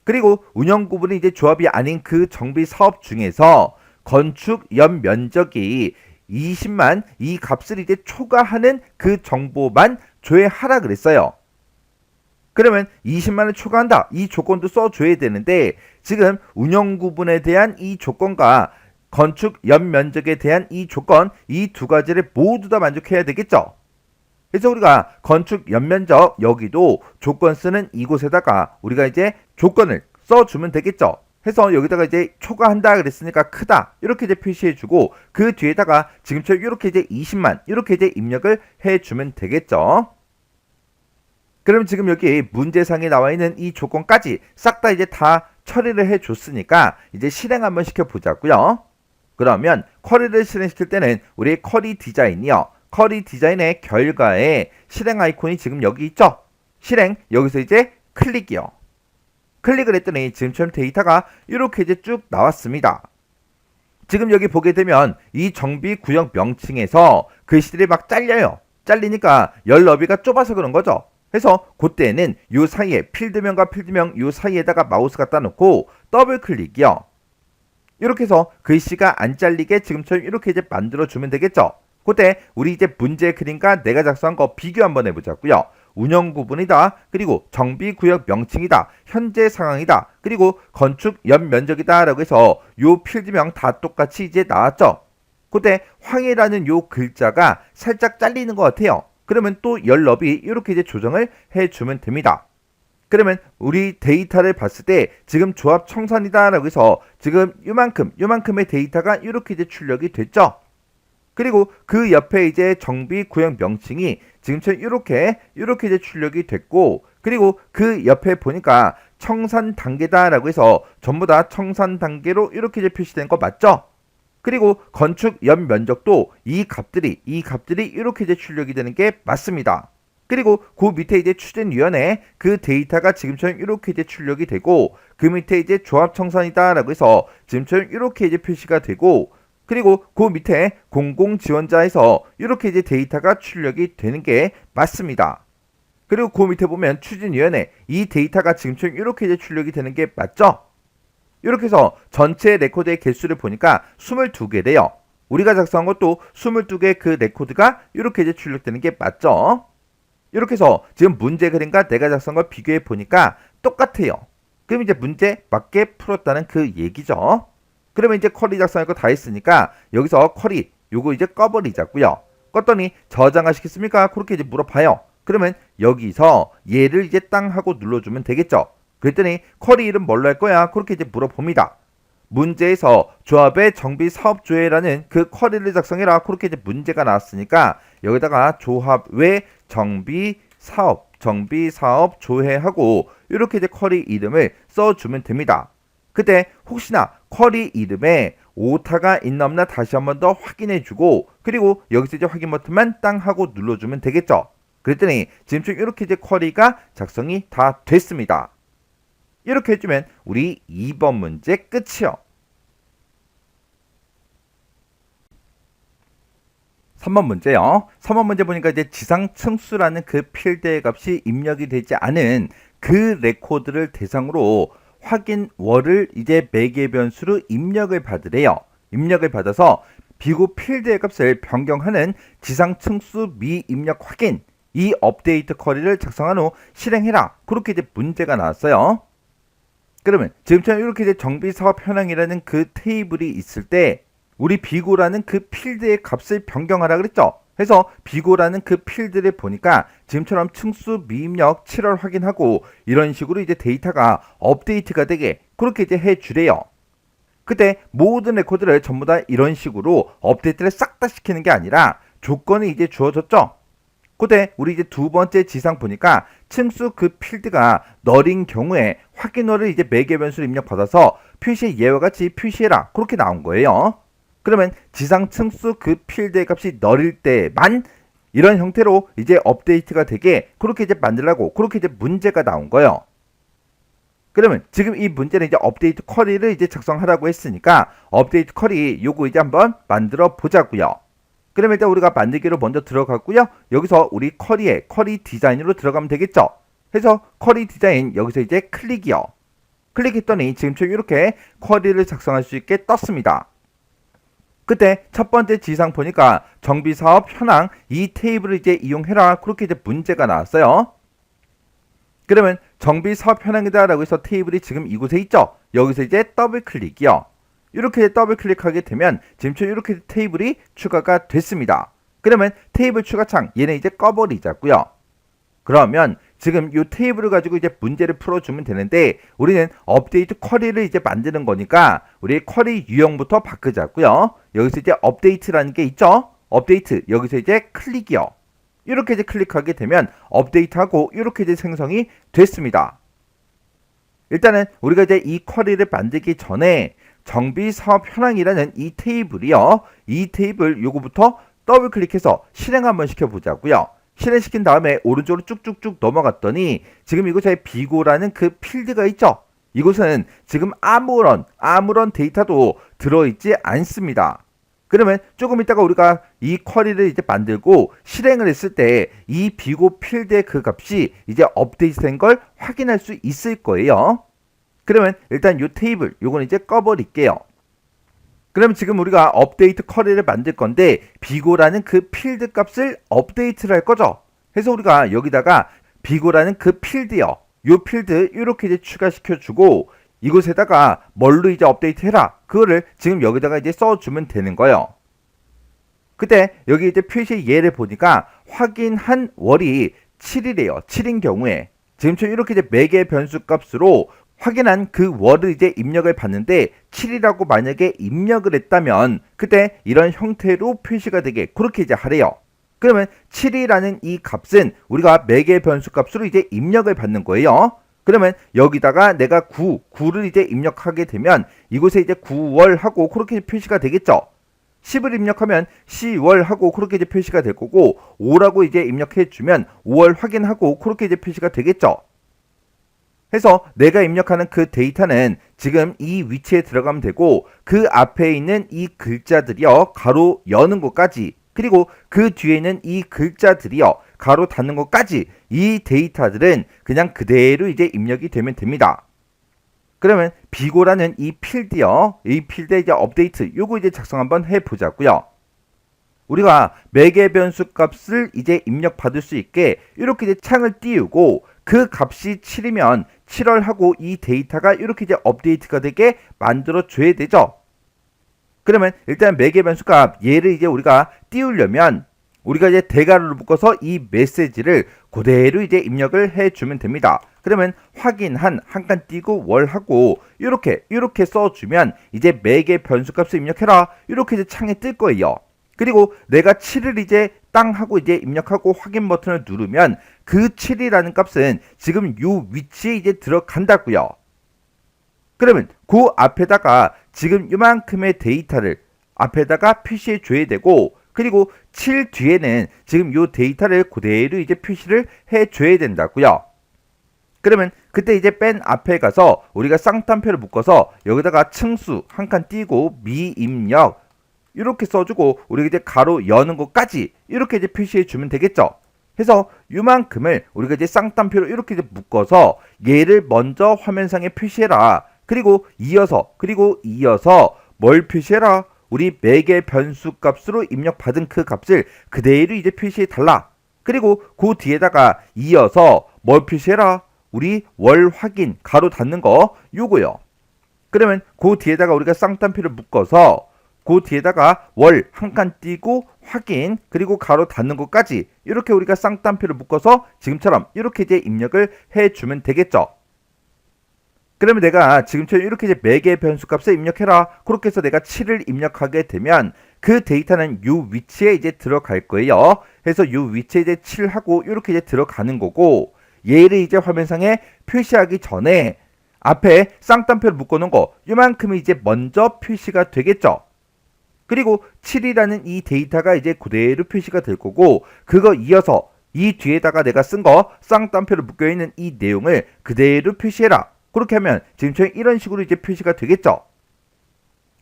[SPEAKER 1] 그리고 운영 구분이 이제 조합이 아닌 그 정비 사업 중에서 건축 연 면적이 20만 이 값을 이제 초과하는 그 정보만 조회하라 그랬어요. 그러면 20만을 초과한다 이 조건도 써줘야 되는데 지금 운영 구분에 대한 이 조건과 건축 연 면적에 대한 이 조건 이 두 가지를 모두 다 만족해야 되겠죠. 그래서 우리가 건축 연면적 여기도 조건 쓰는 이곳에다가 우리가 이제 조건을 써주면 되겠죠. 해서 여기다가 이제 초과한다 그랬으니까 크다 이렇게 이제 표시해주고 그 뒤에다가 지금처럼 이렇게 이제 20만 이렇게 이제 입력을 해주면 되겠죠. 그럼 지금 여기 문제상에 나와 있는 이 조건까지 싹 다 이제 다 처리를 해줬으니까 이제 실행 한번 시켜보자고요. 그러면 쿼리를 실행시킬 때는 우리 쿼리 디자인이요. 쿼리 디자인의 결과에 실행 아이콘이 지금 여기 있죠. 실행 여기서 이제 클릭이요. 클릭을 했더니 지금처럼 데이터가 이렇게 이제 쭉 나왔습니다. 지금 여기 보게 되면 이 정비 구역 명칭에서 글씨들이 막 잘려요. 잘리니까 열 너비가 좁아서 그런 거죠. 그래서 그때는 요 사이에 필드명과 필드명 요 사이에다가 마우스 갖다 놓고 더블 클릭이요. 이렇게 해서 글씨가 안 잘리게 지금처럼 이렇게 이제 만들어 주면 되겠죠. 그때 우리 이제 문제 그림과 내가 작성한 거 비교 한번 해보자고요. 운영 구분이다. 그리고 정비구역 명칭이다. 현재 상황이다. 그리고 건축 연면적이다. 라고 해서 요 필드명 다 똑같이 이제 나왔죠. 그때 황해라는 요 글자가 살짝 잘리는 것 같아요. 그러면 또 열너비 이렇게 이제 조정을 해주면 됩니다. 그러면 우리 데이터를 봤을 때 지금 조합 청산이다 라고 해서 지금 요만큼의 데이터가 이렇게 이제 출력이 됐죠. 그리고 그 옆에 이제 정비 구역 명칭이 지금처럼 이렇게 이제 출력이 됐고, 그리고 그 옆에 보니까 청산 단계다라고 해서 전부 다 청산 단계로 이렇게 이제 표시된 거 맞죠? 그리고 건축 연 면적도 이 값들이 이렇게 이제 출력이 되는 게 맞습니다. 그리고 그 밑에 이제 추진위원회 그 데이터가 지금처럼 이렇게 이제 출력이 되고, 그 밑에 이제 조합 청산이다라고 해서 지금처럼 이렇게 이제 표시가 되고, 그리고 그 밑에 공공지원자에서 이렇게 이제 데이터가 출력이 되는 게 맞습니다. 그리고 그 밑에 보면 추진위원회 이 데이터가 지금처럼 이렇게 이제 출력이 되는 게 맞죠? 이렇게 해서 전체 레코드의 개수를 보니까 22개래요. 우리가 작성한 것도 22개 그 레코드가 이렇게 이제 출력되는 게 맞죠? 이렇게 해서 지금 문제 그림과 내가 작성한 걸 비교해 보니까 똑같아요. 그럼 이제 문제 맞게 풀었다는 그 얘기죠. 그러면 이제 쿼리 작성할 거 다 했으니까 여기서 쿼리 요거 이제 꺼버리자고요. 껐더니 저장하시겠습니까? 그렇게 이제 물어봐요. 그러면 여기서 얘를 이제 땅 하고 눌러주면 되겠죠. 그랬더니 쿼리 이름 뭘로 할 거야? 그렇게 이제 물어봅니다. 문제에서 조합의 정비 사업 조회라는 그 쿼리를 작성해라. 그렇게 이제 문제가 나왔으니까 여기다가 조합 외 정비 사업 조회하고 이렇게 이제 쿼리 이름을 써주면 됩니다. 그때 혹시나 쿼리 이름에 오타가 있나 없나 다시 한번 더 확인해주고, 그리고 여기서 이제 확인 버튼만 땅 하고 눌러주면 되겠죠. 그랬더니 지금 이렇게 이제 쿼리가 작성이 다 됐습니다. 이렇게 해주면 우리 2번 문제 끝이요. 3번 문제요. 3번 문제 보니까 이제 지상층수라는 그 필드의 값이 입력이 되지 않은 그 레코드를 대상으로 확인월을 이제 매개 변수로 입력을 받으래요. 입력을 받아서 비구 필드의 값을 변경하는 지상층수 미입력 확인 이 업데이트 쿼리를 작성한 후 실행해라. 그렇게 이제 문제가 나왔어요. 그러면 지금처럼 이렇게 이제 정비사업 현황이라는 그 테이블이 있을 때 우리 비고라는 그 필드의 값을 변경하라 그랬죠. 그래서 비고라는 그 필드를 보니까 지금처럼 층수 미입력 7월 확인하고 이런 식으로 이제 데이터가 업데이트가 되게 그렇게 이제 해주래요. 그때 모든 레코드를 전부 다 이런 식으로 업데이트를 싹 다 시키는 게 아니라 조건이 이제 주어졌죠. 그때 우리 이제 두 번째 지상 보니까 층수 그 필드가 널인 경우에 확인어를 이제 매개 변수로 입력받아서 표시 예와 같이 표시해라. 그렇게 나온 거예요. 그러면 지상 층수 그 필드의 값이 널일 때만 이런 형태로 이제 업데이트가 되게 그렇게 이제 만들라고 그렇게 이제 문제가 나온 거예요. 그러면 지금 이 문제는 이제 업데이트 쿼리를 이제 작성하라고 했으니까 업데이트 쿼리 요거 이제 한번 만들어 보자고요. 그러면 일단 우리가 만들기로 먼저 들어갔고요. 여기서 우리 쿼리에 쿼리 디자인으로 들어가면 되겠죠. 그래서 쿼리 디자인 여기서 이제 클릭이요. 클릭했더니 지금처럼 이렇게 쿼리를 작성할 수 있게 떴습니다. 그때 첫 번째 지상 보니까 정비사업 현황 이 테이블을 이제 이용해라. 그렇게 이제 문제가 나왔어요. 그러면 정비사업 현황이다 라고 해서 테이블이 지금 이곳에 있죠. 여기서 이제 더블 클릭이요. 이렇게 더블 클릭하게 되면 지금처럼 이렇게 테이블이 추가가 됐습니다. 그러면 테이블 추가 창 얘는 이제 꺼버리자고요. 그러면 지금 이 테이블을 가지고 이제 문제를 풀어주면 되는데 우리는 업데이트 쿼리를 이제 만드는 거니까 우리 쿼리 유형부터 바꾸자고요. 여기서 이제 업데이트라는 게 있죠. 업데이트 여기서 이제 클릭이요. 이렇게 이제 클릭하게 되면 업데이트하고 이렇게 이제 생성이 됐습니다. 일단은 우리가 이제 이 쿼리를 만들기 전에 정비사업 현황이라는 이 테이블이요. 이 테이블 요거부터 더블 클릭해서 실행 한번 시켜보자고요. 실행시킨 다음에 오른쪽으로 쭉쭉쭉 넘어갔더니 지금 이곳에 비고라는 그 필드가 있죠. 이곳은 지금 아무런 데이터도 들어있지 않습니다. 그러면 조금 있다가 우리가 이 쿼리를 이제 만들고 실행을 했을 때 이 비고 필드의 그 값이 이제 업데이트된 걸 확인할 수 있을 거예요. 그러면 일단 이 테이블 요거는 이제 꺼버릴게요. 그럼 지금 우리가 업데이트 쿼리를 만들 건데 비고라는 그 필드 값을 업데이트를 할 거죠. 그래서 우리가 여기다가 비고라는 그 필드요. 요 필드 이렇게 이제 추가시켜주고 이곳에다가 뭘로 이제 업데이트 해라. 그거를 지금 여기다가 이제 써주면 되는 거예요. 그때 여기 이제 표시 예를 보니까 확인한 월이 7이래요. 7인 경우에 지금처럼 이렇게 이제 매개 변수 값으로 확인한 그 월을 이제 입력을 받는데 7이라고 만약에 입력을 했다면 그때 이런 형태로 표시가 되게 그렇게 이제 하래요. 그러면 7이라는 이 값은 우리가 매개 변수 값으로 이제 입력을 받는 거예요. 그러면 여기다가 내가 9를 이제 입력하게 되면 이곳에 이제 9월 하고 그렇게 표시가 되겠죠. 10을 입력하면 10월 하고 그렇게 이제 표시가 될 거고 5라고 이제 입력해 주면 5월 확인하고 그렇게 이제 표시가 되겠죠. 해서 내가 입력하는 그 데이터는 지금 이 위치에 들어가면 되고 그 앞에 있는 이 글자들이요 가로 여는 것까지 그리고 그 뒤에 있는 이 글자들이요 가로 닫는 것까지 이 데이터들은 그냥 그대로 이제 입력이 되면 됩니다. 그러면 비고라는 이 필드요 이 필드에 이제 업데이트 요거 이제 작성 한번 해보자고요. 우리가 매개 변수 값을 이제 입력 받을 수 있게 이렇게 이제 창을 띄우고 그 값이 7이면 7월 하고 이 데이터가 이렇게 이제 업데이트가 되게 만들어 줘야 되죠. 그러면 일단 매개 변수 값 얘를 이제 우리가 띄우려면 우리가 이제 대괄호를 묶어서 이 메시지를 그대로 이제 입력을 해주면 됩니다. 그러면 확인한 한 칸 띄고 월 하고 이렇게 써주면 이제 매개 변수 값을 입력해라 이렇게 이제 창에 뜰 거예요. 그리고 내가 7을 이제 땅 하고 이제 입력하고 확인 버튼을 누르면 그 7이라는 값은 지금 요 위치에 이제 들어간다고요. 그러면 그 앞에다가 지금 요만큼의 데이터를 앞에다가 표시해 줘야 되고 그리고 7 뒤에는 지금 요 데이터를 그대로 이제 표시를 해 줘야 된다고요. 그러면 그때 이제 뺀 앞에 가서 우리가 쌍따옴표를 묶어서 여기다가 층수 한 칸 띄고 미입력 이렇게 써주고 우리가 이제 가로 여는 것까지 이렇게 이제 표시해 주면 되겠죠. 해서 요만큼을 우리가 이제 쌍따옴표로 이렇게 이제 묶어서 얘를 먼저 화면상에 표시해라. 그리고 이어서 뭘 표시해라? 우리 매개 변수 값으로 입력받은 그 값을 그대로 이제 표시해 달라. 그리고 그 뒤에다가 이어서 뭘 표시해라? 우리 월 확인 가로 닫는 거 요거요. 그러면 그 뒤에다가 우리가 쌍따옴표를 묶어서 그 뒤에다가 월 한 칸 띄고 확인 그리고 가로 닫는 것까지 이렇게 우리가 쌍따옴표를 묶어서 지금처럼 이렇게 이제 입력을 해주면 되겠죠. 그러면 내가 지금처럼 이렇게 이제 매개 변수 값을 입력해라. 그렇게 해서 내가 7을 입력하게 되면 그 데이터는 요 위치에 이제 들어갈 거예요. 해서 요 위치에 이제 7하고 이렇게 이제 들어가는 거고 얘를 이제 화면상에 표시하기 전에 앞에 쌍따옴표를 묶어놓은 거 요만큼이 이제 먼저 표시가 되겠죠. 그리고 7이라는 이 데이터가 이제 그대로 표시가 될 거고 그거 이어서 이 뒤에다가 내가 쓴 거 쌍따옴표로 묶여있는 이 내용을 그대로 표시해라. 그렇게 하면 지금처럼 이런 식으로 이제 표시가 되겠죠.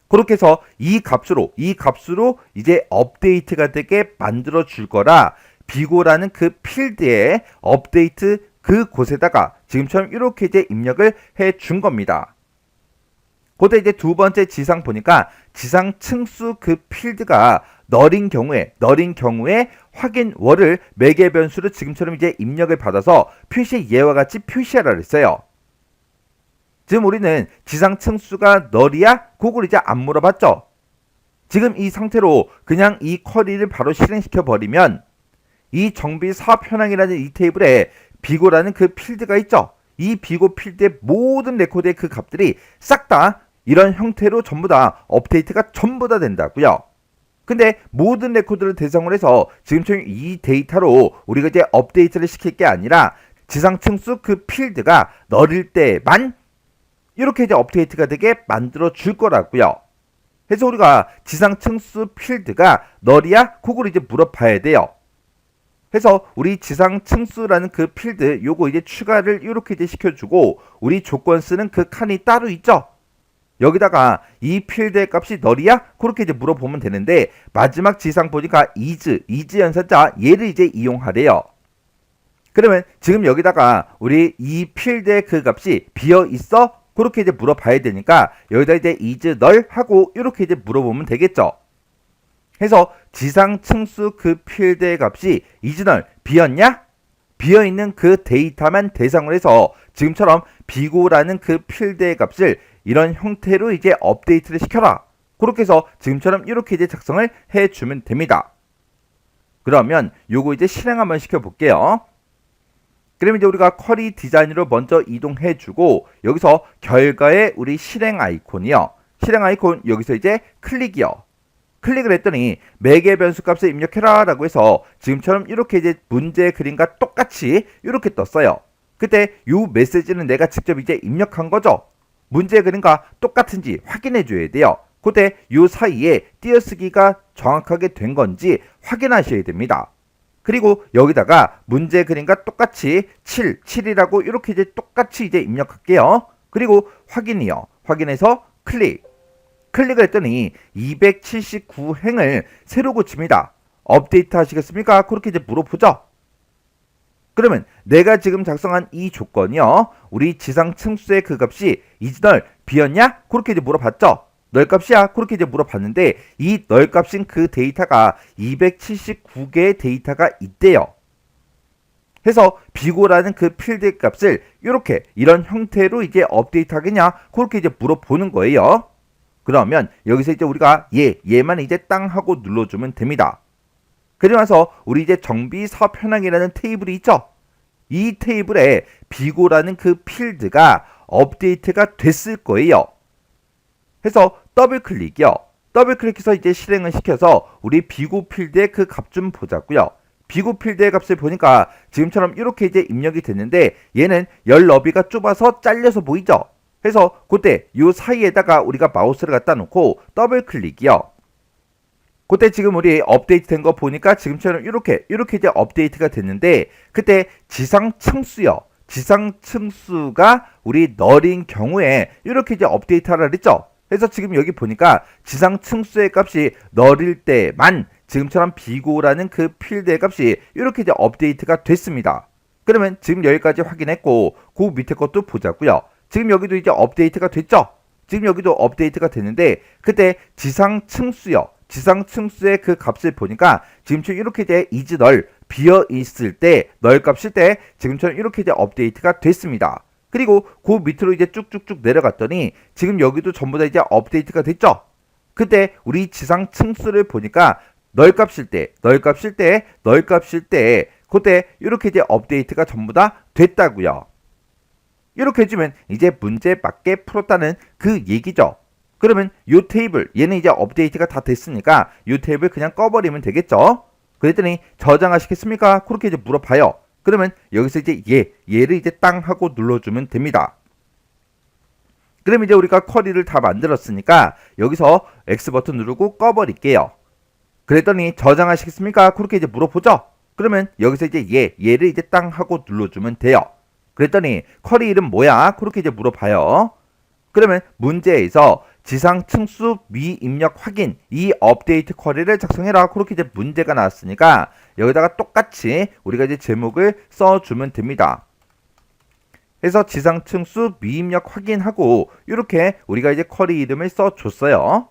[SPEAKER 1] 그렇게 해서 이 값으로 이제 업데이트가 되게 만들어 줄 거라 비고라는 그 필드에 업데이트 그 곳에다가 지금처럼 이렇게 이제 입력을 해 준 겁니다. 그때 이제 두 번째 지상 보니까 지상 층수 그 필드가 널인 경우에 확인 월을 매개 변수로 지금처럼 이제 입력을 받아서 표시 예와 같이 표시하라 그랬어요. 지금 우리는 지상 층수가 널이야? 그걸 이제 안 물어봤죠. 지금 이 상태로 그냥 이 쿼리를 바로 실행시켜 버리면 이 정비 사업 현황이라는 이 테이블에 비고라는 그 필드가 있죠. 이 비고 필드의 모든 레코드의 그 값들이 싹 다 이런 형태로 전부 다 업데이트가 전부 다 된다고요. 근데 모든 레코드를 대상으로 해서 지금처럼 이 데이터로 우리가 이제 업데이트를 시킬 게 아니라 지상 층수 그 필드가 널일 때만 이렇게 이제 업데이트가 되게 만들어 줄 거라고요. 그래서 우리가 지상 층수 필드가 널이야? 그걸 이제 물어봐야 돼요. 그래서 우리 지상 층수라는 그 필드 요거 이제 추가를 이렇게 이제 시켜주고 우리 조건 쓰는 그 칸이 따로 있죠. 여기다가 이 필드의 값이 널이야? 그렇게 이제 물어보면 되는데 마지막 지상 보니까 is 연산자 얘를 이제 이용하래요. 그러면 지금 여기다가 우리 이 필드의 그 값이 비어 있어? 그렇게 이제 물어봐야 되니까 여기다 이제 is null 하고 이렇게 이제 물어보면 되겠죠. 해서 지상 층수 그 필드의 값이 is null 비었냐? 비어있는 그 데이터만 대상으로 해서 지금처럼 비고라는 그 필드의 값을 이런 형태로 이제 업데이트를 시켜라. 그렇게 해서 지금처럼 이렇게 이제 작성을 해주면 됩니다. 그러면 요거 이제 실행 한번 시켜볼게요. 그러면 이제 우리가 쿼리 디자인으로 먼저 이동해주고 여기서 결과에 우리 실행 아이콘이요. 실행 아이콘 여기서 이제 클릭이요. 클릭을 했더니 매개 변수 값을 입력해라 라고 해서 지금처럼 이렇게 이제 문제 그림과 똑같이 이렇게 떴어요. 그때 요 메시지는 내가 직접 이제 입력한 거죠. 문제 그림과 똑같은지 확인해 줘야 돼요. 그때 요 사이에 띄어쓰기가 정확하게 된 건지 확인하셔야 됩니다. 그리고 여기다가 문제 그림과 똑같이 7이라고 이렇게 이제 똑같이 이제 입력할게요. 그리고 확인이요. 확인해서 클릭을 했더니 279행을 새로 고칩니다. 업데이트 하시겠습니까? 그렇게 이제 물어보죠. 그러면 내가 지금 작성한 이 조건이요. 우리 지상 층수의 그 값이 이즈널 비었냐? 그렇게 이제 물어봤죠. 널 값이야? 그렇게 이제 물어봤는데 이 널 값인 그 데이터가 279개의 데이터가 있대요. 해서 비고라는 그 필드 값을 이런 형태로 이제 업데이트 하겠냐? 그렇게 이제 물어보는 거예요. 그러면 여기서 이제 우리가 얘만 이제 땅 하고 눌러주면 됩니다. 그리고 나서 우리 이제 정비 사업 현황이라는 테이블이 있죠. 이 테이블에 비고라는 그 필드가 업데이트가 됐을 거예요. 해서 더블 클릭이요. 더블 클릭해서 이제 실행을 시켜서 우리 비고 필드의 그 값 좀 보자고요. 비고 필드의 값을 보니까 지금처럼 이렇게 이제 입력이 됐는데 얘는 열 너비가 좁아서 잘려서 보이죠. 해서 그때 요 사이에다가 우리가 마우스를 갖다 놓고 더블 클릭이요. 그때 지금 우리 업데이트 된 거 보니까 지금처럼 이렇게 이제 업데이트가 됐는데 그때 지상 층수요. 지상 층수가 우리 널인 경우에 이렇게 이제 업데이트 하라 그랬죠. 그래서 지금 여기 보니까 지상 층수의 값이 널일 때만 지금처럼 비고라는 그 필드의 값이 이렇게 이제 업데이트가 됐습니다. 그러면 지금 여기까지 확인했고 그 밑에 것도 보자고요. 지금 여기도 이제 업데이트가 됐죠. 지금 여기도 업데이트가 됐는데 그때 지상 층수요. 지상 층수의 그 값을 보니까 지금처럼 이렇게 이제 이즈널 비어 있을 때 널 값일 때 지금처럼 이렇게 이제 업데이트가 됐습니다. 그리고 그 밑으로 이제 쭉쭉쭉 내려갔더니 지금 여기도 전부 다 이제 업데이트가 됐죠. 그때 우리 지상 층수를 보니까 널 값일 때 그때 이렇게 이제 업데이트가 전부 다 됐다고요. 이렇게 해주면 이제 문제 맞게 풀었다는 그 얘기죠. 그러면 요 테이블 얘는 이제 업데이트가 다 됐으니까 요 테이블 그냥 꺼버리면 되겠죠. 그랬더니 저장하시겠습니까? 그렇게 이제 물어봐요. 그러면 여기서 이제 얘를 이제 땅 하고 눌러주면 됩니다. 그럼 이제 우리가 쿼리를 다 만들었으니까 여기서 X 버튼 누르고 꺼버릴게요. 그랬더니 저장하시겠습니까? 그렇게 이제 물어보죠. 그러면 여기서 이제 얘를 이제 땅 하고 눌러주면 돼요. 그랬더니 쿼리 이름 뭐야? 그렇게 이제 물어봐요. 그러면 문제에서 지상 층수 미입력 확인 이 업데이트 쿼리를 작성해라. 그렇게 이제 문제가 나왔으니까 여기다가 똑같이 우리가 이제 제목을 써주면 됩니다. 그래서 지상 층수 미입력 확인하고 이렇게 우리가 이제 쿼리 이름을 써줬어요.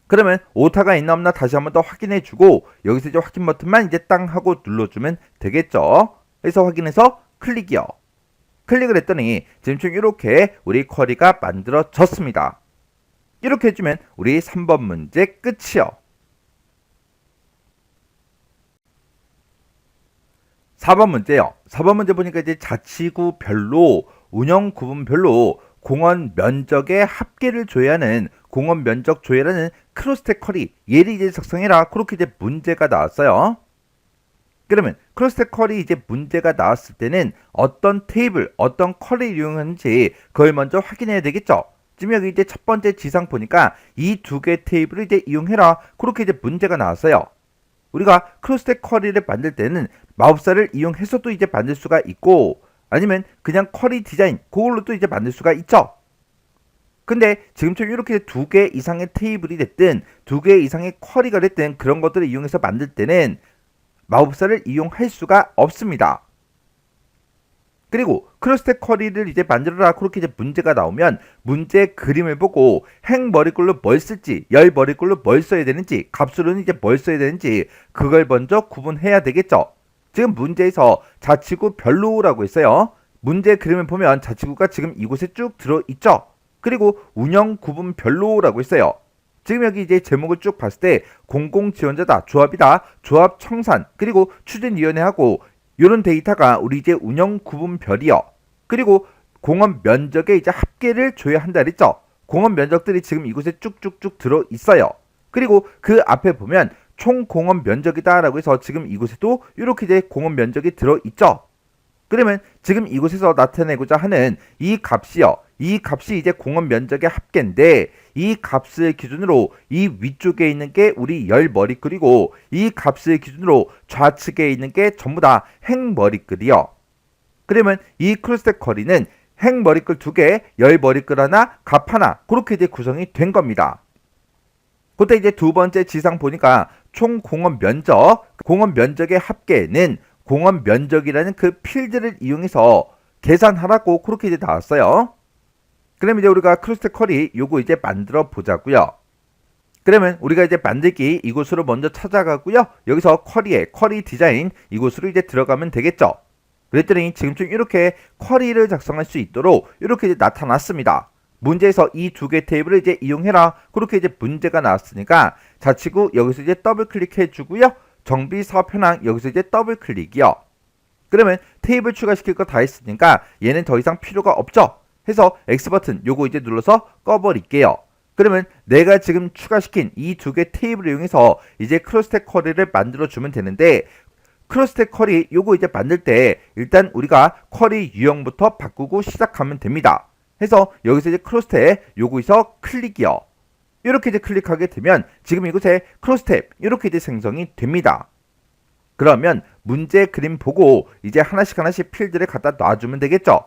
[SPEAKER 1] 그러면 오타가 있나 없나 다시 한번 더 확인해주고 여기서 이제 확인 버튼만 이제 땅 하고 눌러주면 되겠죠. 그래서 확인해서 클릭이요. 클릭을 했더니 지금 이렇게 우리 쿼리가 만들어졌습니다. 이렇게 해주면 우리 3번 문제 끝이요. 4번 문제요. 4번 문제 보니까 이제 자치구별로 운영 구분별로 공원 면적의 합계를 조회하는 공원 면적 조회라는 크로스텍 쿼리 얘를 이제 작성해라. 그렇게 이제 문제가 나왔어요. 그러면 크로스텍 쿼리 이제 문제가 나왔을 때는 어떤 테이블, 어떤 쿼리를 이용하는지 그걸 먼저 확인해야 되겠죠. 지금 여기 이제 첫 번째 지상 보니까 이 두 개 테이블을 이제 이용해라. 그렇게 이제 문제가 나왔어요. 우리가 크로스텍 쿼리를 만들 때는 마법사를 이용해서도 이제 만들 수가 있고 아니면 그냥 쿼리 디자인 그걸로 또 이제 만들 수가 있죠. 근데 지금처럼 이렇게 두 개 이상의 테이블이 됐든 두 개 이상의 쿼리가 됐든 그런 것들을 이용해서 만들 때는 마법사를 이용할 수가 없습니다. 그리고 크로스텍 쿼리를 이제 만들어라. 그렇게 이제 문제가 나오면 문제 그림을 보고 행 머리글로 뭘 쓸지 열 머리글로 뭘 써야 되는지 값으로는 이제 뭘 써야 되는지 그걸 먼저 구분해야 되겠죠. 지금 문제에서 자치구 별로라고 했어요. 문제 그림을 보면 자치구가 지금 이곳에 쭉 들어있죠. 그리고 운영 구분 별로라고 했어요. 지금 여기 이제 제목을 쭉 봤을 때 공공지원자다, 조합이다, 조합 청산, 그리고 추진위원회하고 이런 데이터가 우리 이제 운영 구분별이요. 그리고 공원 면적의 이제 합계를 줘야 한다 그랬죠. 공원 면적들이 지금 이곳에 쭉쭉쭉 들어 있어요. 그리고 그 앞에 보면 총 공원 면적이다라고 해서 지금 이곳에도 이렇게 이제 공원 면적이 들어 있죠. 그러면 지금 이곳에서 나타내고자 하는 이 값이요. 이 값이 이제 공원 면적의 합계인데 이 값을 기준으로 이 위쪽에 있는 게 우리 열 머리글이고 이 값을 기준으로 좌측에 있는 게 전부 다 행 머리글이요. 그러면 이 크로스텍 거리는 행 머리글 2개, 열 머리글 하나, 값 하나 그렇게 이제 구성이 된 겁니다. 그때 이제 두 번째 지상 보니까 총 공원 면적, 공원 면적의 합계는 공원 면적이라는 그 필드를 이용해서 계산하라고 그렇게 이제 나왔어요. 그럼 이제 우리가 크로스텍 커리 요거 이제 만들어 보자고요. 그러면 우리가 이제 만들기 이곳으로 먼저 찾아가고요. 여기서 쿼리 디자인 이곳으로 이제 들어가면 되겠죠. 그랬더니 지금쯤 이렇게 쿼리를 작성할 수 있도록 이렇게 이제 나타났습니다. 문제에서 이 두 개 테이블을 이제 이용해라. 그렇게 이제 문제가 나왔으니까 자치구 여기서 이제 더블 클릭해 주고요. 정비 사업 현황 여기서 이제 더블 클릭이요. 그러면 테이블 추가시킬 거 다 했으니까 얘는 더 이상 필요가 없죠. 해서 X 버튼 요거 이제 눌러서 꺼버릴게요. 그러면 내가 지금 추가시킨 이 두 개 테이블을 이용해서 이제 크로스텍 쿼리를 만들어 주면 되는데 크로스텍 쿼리 요거 이제 만들 때 일단 우리가 쿼리 유형부터 바꾸고 시작하면 됩니다. 해서 여기서 이제 크로스텍 요거에서 클릭이요. 이렇게 이제 클릭하게 되면 지금 이곳에 크로스텝 이렇게 이제 생성이 됩니다. 그러면 문제 그림 보고 이제 하나씩 필드를 갖다 놔주면 되겠죠.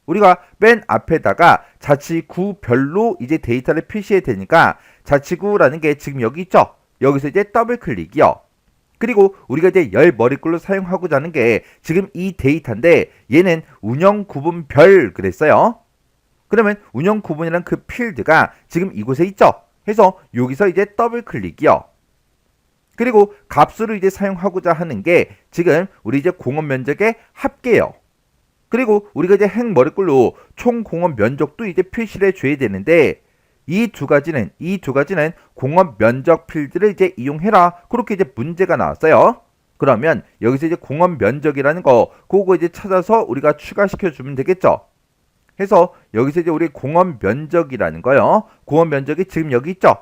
[SPEAKER 1] 우리가 맨 앞에다가 자치구별로 이제 데이터를 표시해야 되니까 자치구라는 게 지금 여기 있죠. 여기서 이제 더블 클릭이요. 그리고 우리가 이제 열 머리글로 사용하고자 하는 게 지금 이 데이터인데 얘는 운영 구분별 그랬어요. 그러면 운영 구분이란 그 필드가 지금 이곳에 있죠. 해서 여기서 이제 더블 클릭이요. 그리고 값으로 이제 사용하고자 하는 게 지금 우리 이제 공원 면적의 합계요. 그리고 우리가 이제 행 머리글로 총 공원 면적도 이제 표시를 해줘야 되는데 이 두 가지는 공원 면적 필드를 이제 이용해라. 그렇게 이제 문제가 나왔어요. 그러면 여기서 이제 공원 면적이라는 거 그거 이제 찾아서 우리가 추가시켜 주면 되겠죠. 해서 여기서 이제 우리 공원 면적이라는 거요. 공원 면적이 지금 여기 있죠.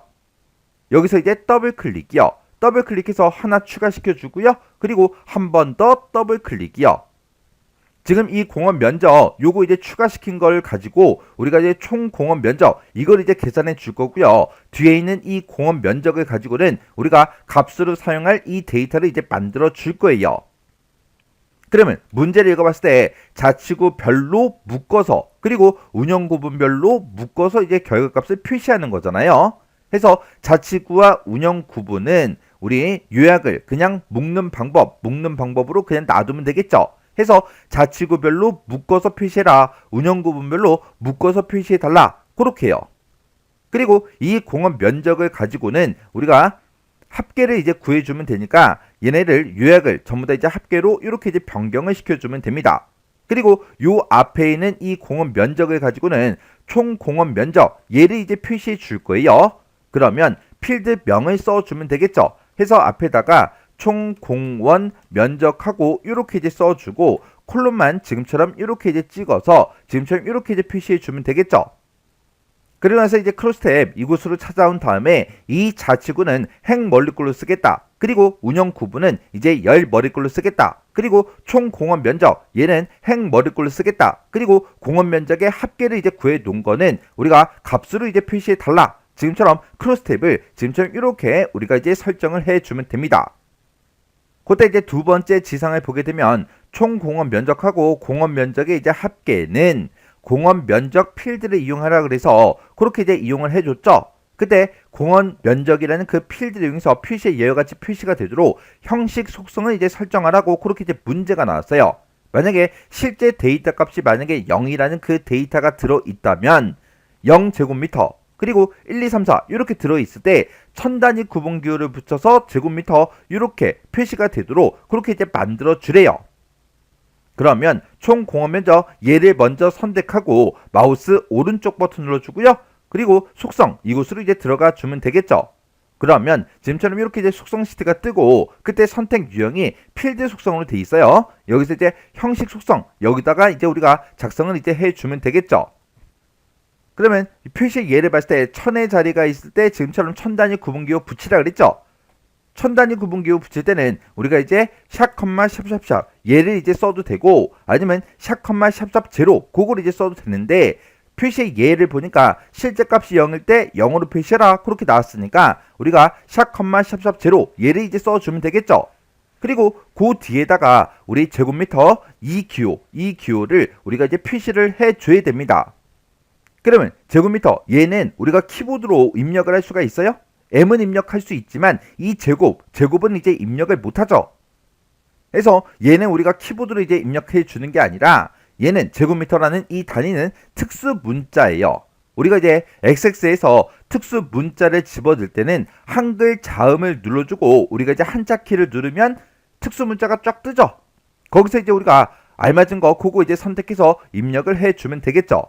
[SPEAKER 1] 여기서 이제 더블 클릭이요. 더블 클릭해서 하나 추가시켜 주고요. 그리고 한 번 더 더블 클릭이요. 지금 이 공원 면적 요거 이제 추가시킨 걸 가지고 우리가 이제 총 공원 면적 이걸 이제 계산해 줄 거고요. 뒤에 있는 이 공원 면적을 가지고는 우리가 값으로 사용할 이 데이터를 이제 만들어 줄 거예요. 그러면 문제를 읽어봤을 때 자치구별로 묶어서 그리고 운영구분별로 묶어서 이제 결과값을 표시하는 거잖아요. 해서 자치구와 운영구분은 우리 요약을 그냥 묶는 방법으로 그냥 놔두면 되겠죠. 해서 자치구별로 묶어서 표시해라. 운영구분별로 묶어서 표시해달라. 그렇게 해요. 그리고 이 공원 면적을 가지고는 우리가 합계를 이제 구해주면 되니까 얘네를 요약을 전부 다 이제 합계로 이렇게 이제 변경을 시켜주면 됩니다. 그리고 요 앞에 있는 이 공원 면적을 가지고는 총 공원 면적 얘를 이제 표시해 줄 거예요. 그러면 필드명을 써주면 되겠죠. 해서 앞에다가 총 공원 면적하고 이렇게 이제 써주고 콜론만 지금처럼 이렇게 이제 찍어서 지금처럼 이렇게 이제 표시해 주면 되겠죠. 그러고 나서 이제 크로스텝 이곳으로 찾아온 다음에 이 자치구는 행 머리글로 쓰겠다. 그리고 운영 구분은 이제 열 머리글로 쓰겠다. 그리고 총 공원 면적 얘는 행 머리글로 쓰겠다. 그리고 공원 면적의 합계를 이제 구해 놓은 거는 우리가 값으로 이제 표시해 달라. 지금처럼 크로스텝을 지금처럼 이렇게 우리가 이제 설정을 해 주면 됩니다. 그때 이제 두 번째 지상을 보게 되면 총 공원 면적하고 공원 면적의 이제 합계는 공원 면적 필드를 이용하라 그래서 그렇게 이제 이용을 해줬죠. 그때 공원 면적이라는 그 필드를 이용해서 표시에 이와 같이 표시가 되도록 형식 속성을 이제 설정하라고 그렇게 이제 문제가 나왔어요. 만약에 실제 데이터 값이 만약에 0이라는 그 데이터가 들어있다면 0제곱미터 그리고 1, 2, 3, 4 이렇게 들어있을 때 1000단위 구분기호를 붙여서 제곱미터 이렇게 표시가 되도록 그렇게 이제 만들어 주래요. 그러면 총 공원 면적 얘를 먼저 선택하고 마우스 오른쪽 버튼 눌러주고요. 그리고 속성 이곳으로 이제 들어가 주면 되겠죠. 그러면 지금처럼 이렇게 이제 속성 시트가 뜨고 그때 선택 유형이 필드 속성으로 돼 있어요. 여기서 이제 형식 속성 여기다가 이제 우리가 작성을 이제 해주면 되겠죠. 그러면 표시 예를 봤을 때 1000의 자리가 있을 때 지금처럼 1000단위 구분기호 붙이라 그랬죠. 1000단위 구분기호 붙일 때는 우리가 이제 샵, 샵샵샵 얘를 이제 써도 되고 아니면 샵, 샵샵 제로 그걸 이제 써도 되는데 표시의 예를 보니까 실제 값이 0일 때 0으로 표시해라 그렇게 나왔으니까 우리가 샵, 샵샵 제로 얘를 이제 써주면 되겠죠. 그리고 그 뒤에다가 우리 제곱미터 이 기호를 우리가 이제 표시를 해줘야 됩니다. 그러면 제곱미터 얘는 우리가 키보드로 입력을 할 수가 있어요? M은 입력할 수 있지만 이 제곱은 이제 입력을 못하죠. 그래서 얘는 우리가 키보드로 이제 입력해 주는 게 아니라 얘는 제곱미터라는 이 단위는 특수 문자예요. 우리가 이제 XX에서 특수 문자를 집어넣을 때는 한글 자음을 눌러주고 우리가 이제 한자 키를 누르면 특수 문자가 쫙 뜨죠. 거기서 이제 우리가 알맞은 거 그거 이제 선택해서 입력을 해주면 되겠죠.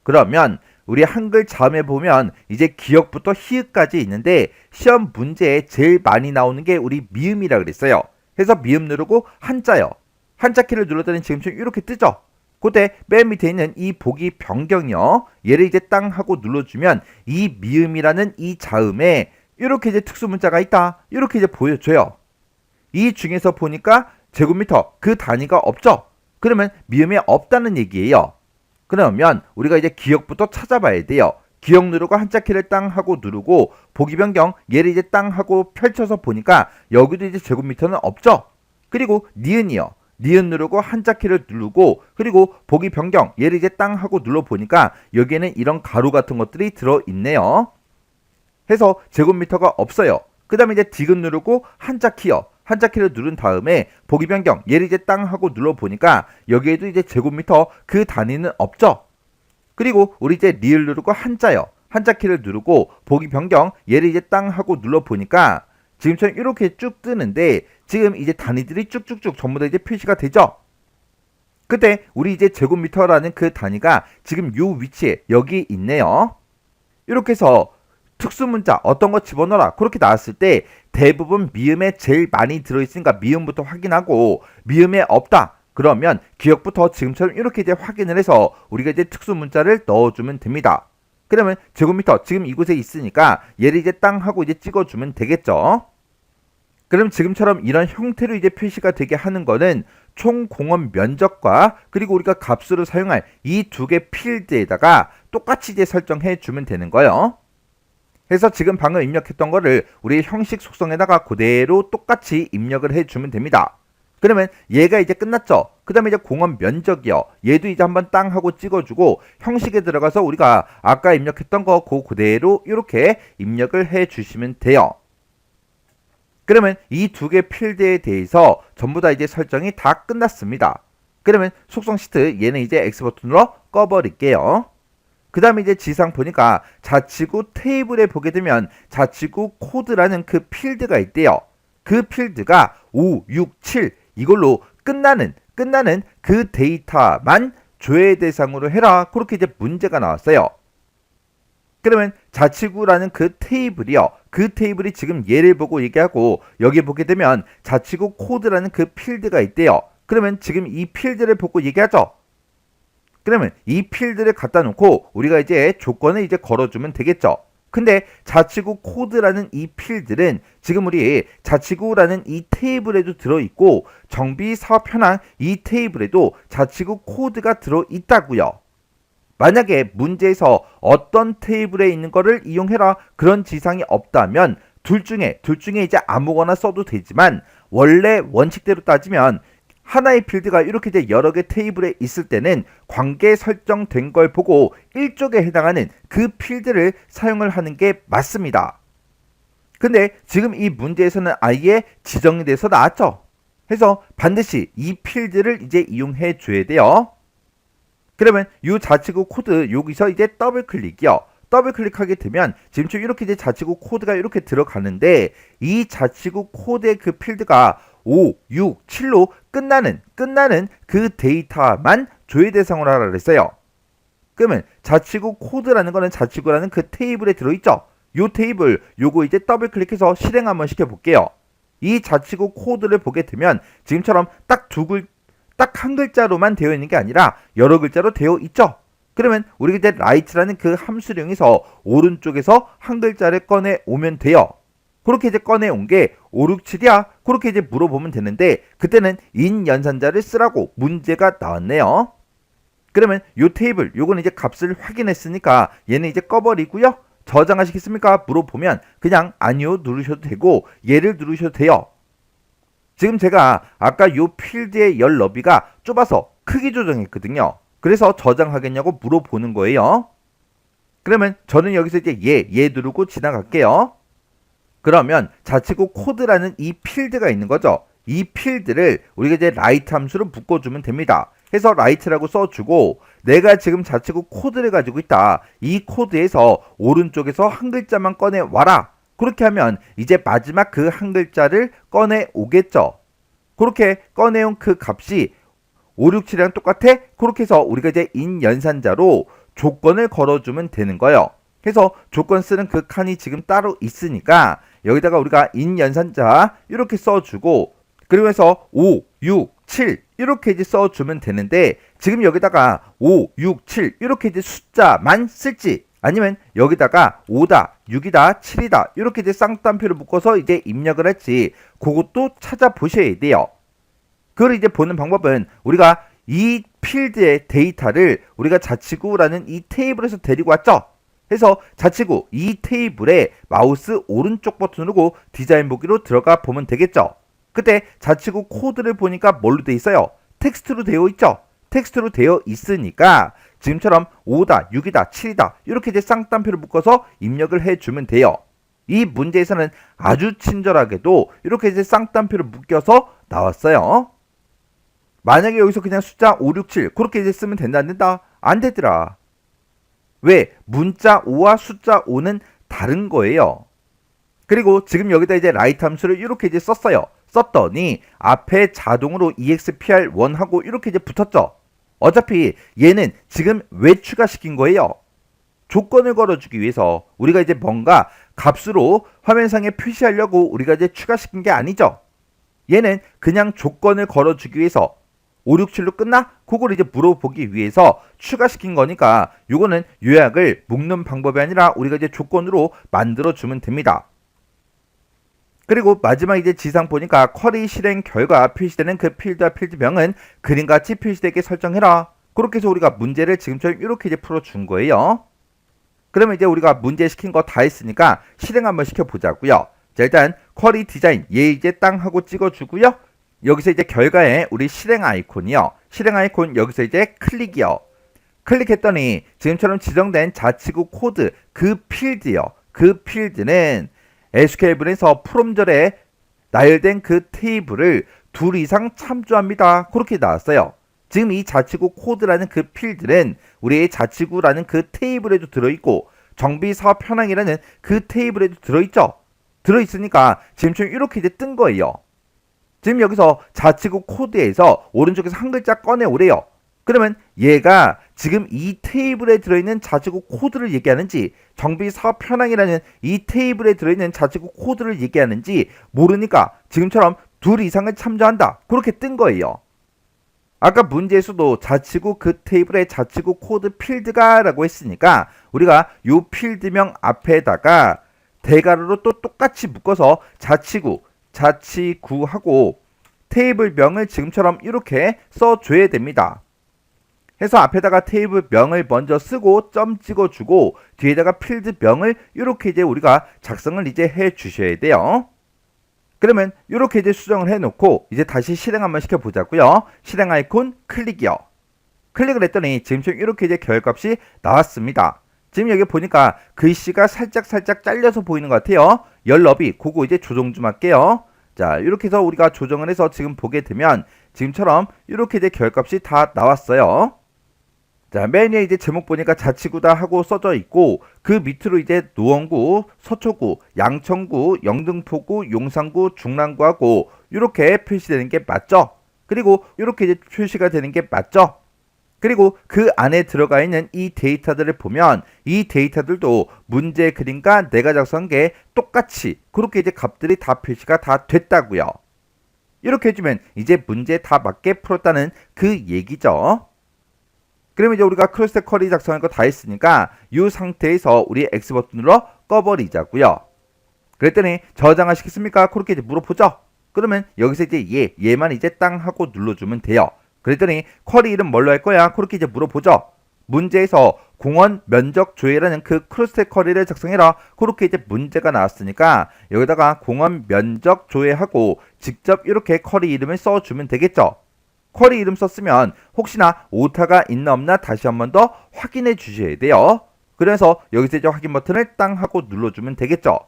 [SPEAKER 1] 그러면 우리 한글 자음에 보면 이제 기역부터 히읗까지 있는데 시험 문제에 제일 많이 나오는 게 우리 미음이라 그랬어요. 그래서 미음 누르고 한자요. 한자 키를 눌렀더니 지금처럼 이렇게 뜨죠. 그때 맨 밑에 있는 이 보기 변경이요. 얘를 이제 땅 하고 눌러주면 이 미음이라는 이 자음에 이렇게 이제 특수 문자가 있다. 이렇게 이제 보여줘요. 이 중에서 보니까 제곱미터 그 단위가 없죠. 그러면 미음이 없다는 얘기예요. 그러면 우리가 이제 기역부터 찾아봐야 돼요. 기역 누르고 한자 키를 땅 하고 누르고 보기 변경 얘를 이제 땅 하고 펼쳐서 보니까 여기도 이제 제곱미터는 없죠. 그리고 니은이요. 니은 누르고 한자 키를 누르고 그리고 보기 변경 얘를 이제 땅 하고 눌러 보니까 여기에는 이런 가로 같은 것들이 들어 있네요. 해서 제곱미터가 없어요. 그 다음에 이제 디귿 누르고 한자 키요. 한자 키를 누른 다음에 보기 변경 얘를 이제 땅 하고 눌러 보니까 여기에도 이제 제곱미터 그 단위는 없죠. 그리고 우리 이제 리을 누르고 한자요. 한자 키를 누르고 보기 변경 얘를 이제 땅 하고 눌러 보니까 지금처럼 이렇게 쭉 뜨는데 지금 이제 단위들이 쭉쭉쭉 전부 다 이제 표시가 되죠. 그때 우리 이제 제곱미터라는 그 단위가 지금 요 위치에 여기 있네요. 이렇게 해서 특수문자 어떤 거 집어넣어라 그렇게 나왔을 때 대부분 미음에 제일 많이 들어있으니까 미음부터 확인하고 미음에 없다 그러면 기역부터 지금처럼 이렇게 이제 확인을 해서 우리가 이제 특수문자를 넣어주면 됩니다. 그러면 제곱미터 지금 이곳에 있으니까 얘를 이제 땅 하고 이제 찍어주면 되겠죠. 그럼 지금처럼 이런 형태로 이제 표시가 되게 하는 거는 총 공원 면적과 그리고 우리가 값으로 사용할 이 두 개 필드에다가 똑같이 이제 설정해 주면 되는 거예요. 그래서 지금 방금 입력했던 거를 우리 형식 속성에다가 그대로 똑같이 입력을 해주면 됩니다. 그러면 얘가 이제 끝났죠. 그 다음에 이제 공원 면적이요. 얘도 이제 한번 땅 하고 찍어주고 형식에 들어가서 우리가 아까 입력했던 거 그대로 이렇게 입력을 해주시면 돼요. 그러면 이 두 개 필드에 대해서 전부 다 이제 설정이 다 끝났습니다. 그러면 속성 시트 얘는 이제 X 버튼으로 꺼버릴게요. 그 다음에 이제 지상 보니까 자치구 테이블에 보게 되면 자치구 코드라는 그 필드가 있대요. 그 필드가 5, 6, 7 이걸로 끝나는 그 데이터만 조회 대상으로 해라. 그렇게 이제 문제가 나왔어요. 그러면 자치구라는 그 테이블이요. 그 테이블이 지금 얘를 보고 얘기하고 여기 보게 되면 자치구 코드라는 그 필드가 있대요. 그러면 지금 이 필드를 보고 얘기하죠. 그러면 이 필드를 갖다 놓고 우리가 이제 조건을 이제 걸어주면 되겠죠. 근데 자치구 코드라는 이 필드는 지금 우리 자치구라는 이 테이블에도 들어있고 정비 사업 현황 이 테이블에도 자치구 코드가 들어있다고요. 만약에 문제에서 어떤 테이블에 있는 거를 이용해라 그런 지상이 없다면 둘 중에 이제 아무거나 써도 되지만 원래 원칙대로 따지면 하나의 필드가 이렇게 이제 여러 개 테이블에 있을 때는 관계 설정된 걸 보고 일족에 해당하는 그 필드를 사용을 하는 게 맞습니다. 근데 지금 이 문제에서는 아예 지정이 돼서 나왔죠. 그래서 반드시 이 필드를 이제 이용해 줘야 돼요. 그러면 이 자치구 코드 여기서 이제 더블 클릭이요. 더블 클릭하게 되면 지금처럼 이렇게 이제 자치구 코드가 이렇게 들어가는데 이 자치구 코드의 그 필드가 5, 6, 7로 끝나는 그 데이터만 조회 대상으로 하라 그랬어요. 그러면 자치구 코드라는 거는 자치구라는 그 테이블에 들어있죠. 요 테이블 요거 이제 더블 클릭해서 실행 한번 시켜볼게요. 이 자치구 코드를 보게 되면 지금처럼 딱 한 글자로만 되어 있는 게 아니라 여러 글자로 되어 있죠. 그러면 우리가 이제 write라는 그 함수를 이용해서 오른쪽에서 한 글자를 꺼내 오면 돼요. 그렇게 이제 꺼내 온 게 5, 6, 7이야? 그렇게 이제 물어보면 되는데 그때는 인 연산자를 쓰라고 문제가 나왔네요. 그러면 요 테이블 요거는 이제 값을 확인했으니까 얘는 이제 꺼버리고요. 저장하시겠습니까? 물어보면 그냥 아니요 누르셔도 되고 얘를 누르셔도 돼요. 지금 제가 아까 요 필드의 열 너비가 좁아서 크기 조정했거든요. 그래서 저장하겠냐고 물어보는 거예요. 그러면 저는 여기서 이제 얘 누르고 지나갈게요. 그러면 자치구 코드라는 이 필드가 있는 거죠. 이 필드를 우리가 이제 write 함수로 묶어주면 됩니다. 해서 write라고 써주고 내가 지금 자치구 코드를 가지고 있다. 이 코드에서 오른쪽에서 한 글자만 꺼내 와라. 그렇게 하면 이제 마지막 그 한 글자를 꺼내 오겠죠. 그렇게 꺼내온 그 값이 5, 6, 7이랑 똑같아? 그렇게 해서 우리가 이제 인 연산자로 조건을 걸어주면 되는 거예요. 그래서 조건 쓰는 그 칸이 지금 따로 있으니까 여기다가 우리가 인 연산자 이렇게 써주고 그리고 해서 5, 6, 7 이렇게 이제 써주면 되는데 지금 여기다가 5, 6, 7 이렇게 이제 숫자만 쓸지 아니면 여기다가 5다, 6이다, 7이다 이렇게 이제 쌍따옴표를 묶어서 이제 입력을 할지 그것도 찾아보셔야 돼요. 그걸 이제 보는 방법은 우리가 이 필드의 데이터를 우리가 자치구라는 이 테이블에서 데리고 왔죠. 해서 자치구 이 테이블에 마우스 오른쪽 버튼 누르고 디자인 보기로 들어가 보면 되겠죠. 그때 자치구 코드를 보니까 뭘로 되어 있어요? 텍스트로 되어 있죠. 텍스트로 되어 있으니까 지금처럼 5다, 6이다, 7이다 이렇게 이제 쌍따옴표를 묶어서 입력을 해주면 돼요. 이 문제에서는 아주 친절하게도 이렇게 이제 쌍따옴표를 묶여서 나왔어요. 만약에 여기서 그냥 숫자 5, 6, 7 그렇게 이제 쓰면 된다 안 된다? 안 되더라. 왜? 문자 5와 숫자 5는 다른 거예요. 그리고 지금 여기다 이제 write 함수를 이렇게 이제 썼어요. 썼더니 앞에 자동으로 expr1하고 이렇게 이제 붙었죠. 어차피 얘는 지금 왜 추가시킨 거예요? 조건을 걸어주기 위해서 우리가 이제 뭔가 값으로 화면상에 표시하려고 우리가 이제 추가시킨 게 아니죠. 얘는 그냥 조건을 걸어주기 위해서 5, 6, 7로 끝나? 그걸 이제 물어보기 위해서 추가시킨 거니까 요거는 요약을 묶는 방법이 아니라 우리가 이제 조건으로 만들어주면 됩니다. 그리고 마지막 이제 지상 보니까 쿼리 실행 결과 표시되는 그 필드와 필드명은 그림같이 표시되게 설정해라. 그렇게 해서 우리가 문제를 지금처럼 이렇게 이제 풀어준 거예요. 그러면 이제 우리가 문제 시킨 거 다 했으니까 실행 한번 시켜보자고요. 자, 일단 쿼리 디자인 얘 이제 땅 하고 찍어주고요. 여기서 이제 결과에 우리 실행 아이콘이요. 실행 아이콘 여기서 이제 클릭이요. 클릭했더니 지금처럼 지정된 자치구 코드 그 필드요. 그 필드는 SQL분에서 프롬절에 나열된 그 테이블을 2 이상 참조합니다. 그렇게 나왔어요. 지금 이 자치구 코드라는 그 필드는 우리의 자치구라는 그 테이블에도 들어있고 정비사업 현황이라는 그 테이블에도 들어있죠. 들어있으니까 지금처럼 이렇게 이제 뜬 거예요. 지금 여기서 자치구 코드에서 오른쪽에서 한 글자 꺼내오래요. 그러면 얘가 지금 이 테이블에 들어있는 자치구 코드를 얘기하는지 정비사업 현황이라는 이 테이블에 들어있는 자치구 코드를 얘기하는지 모르니까 지금처럼 2 이상을 참조한다. 그렇게 뜬 거예요. 아까 문제에서도 자치구 그 테이블의 자치구 코드 필드가 라고 했으니까 우리가 요 필드명 앞에다가 대괄호로 또 똑같이 묶어서 자치구하고 테이블명을 지금처럼 이렇게 써줘야 됩니다. 해서 앞에다가 테이블명을 먼저 쓰고 점 찍어주고 뒤에다가 필드명을 이렇게 이제 우리가 작성을 이제 해 주셔야 돼요. 그러면 이렇게 이제 수정을 해놓고 이제 다시 실행 한번 시켜보자고요. 실행 아이콘 클릭이요. 클릭을 했더니 지금처럼 이렇게 이제 결과값이 나왔습니다. 지금 여기 보니까 글씨가 살짝 잘려서 보이는 것 같아요. 열 너비 그거 이제 조정 좀 할게요. 자, 이렇게 해서 우리가 조정을 해서 지금 보게 되면 지금처럼 이렇게 이제 결값이 다 나왔어요. 자, 맨 위에 이제 제목 보니까 자치구다 하고 써져 있고 그 밑으로 이제 노원구, 서초구, 양천구, 영등포구, 용산구, 중랑구하고 이렇게 표시되는 게 맞죠? 그리고 이렇게 이제 표시가 되는 게 맞죠? 그리고 그 안에 들어가 있는 이 데이터들을 보면 이 데이터들도 문제 그림과 내가 작성한 게 똑같이 그렇게 이제 값들이 다 표시가 다 됐다고요. 이렇게 해주면 이제 문제 다 맞게 풀었다는 그 얘기죠. 그러면 이제 우리가 크로스 쿼리 작성한 거 다 했으니까 이 상태에서 우리 X 버튼 눌러 꺼버리자고요. 그랬더니 저장하시겠습니까? 그렇게 이제 물어보죠. 그러면 여기서 이제 얘만 이제 땅 하고 눌러주면 돼요. 그랬더니 쿼리 이름 뭘로 할 거야? 그렇게 이제 물어보죠. 문제에서 공원 면적 조회라는 그 크로스 쿼리를 작성해라. 그렇게 이제 문제가 나왔으니까 여기다가 공원 면적 조회하고 직접 이렇게 쿼리 이름을 써주면 되겠죠. 쿼리 이름 썼으면 혹시나 오타가 있나 없나 다시 한 번 더 확인해 주셔야 돼요. 그래서 여기서 이제 확인 버튼을 땅 하고 눌러주면 되겠죠.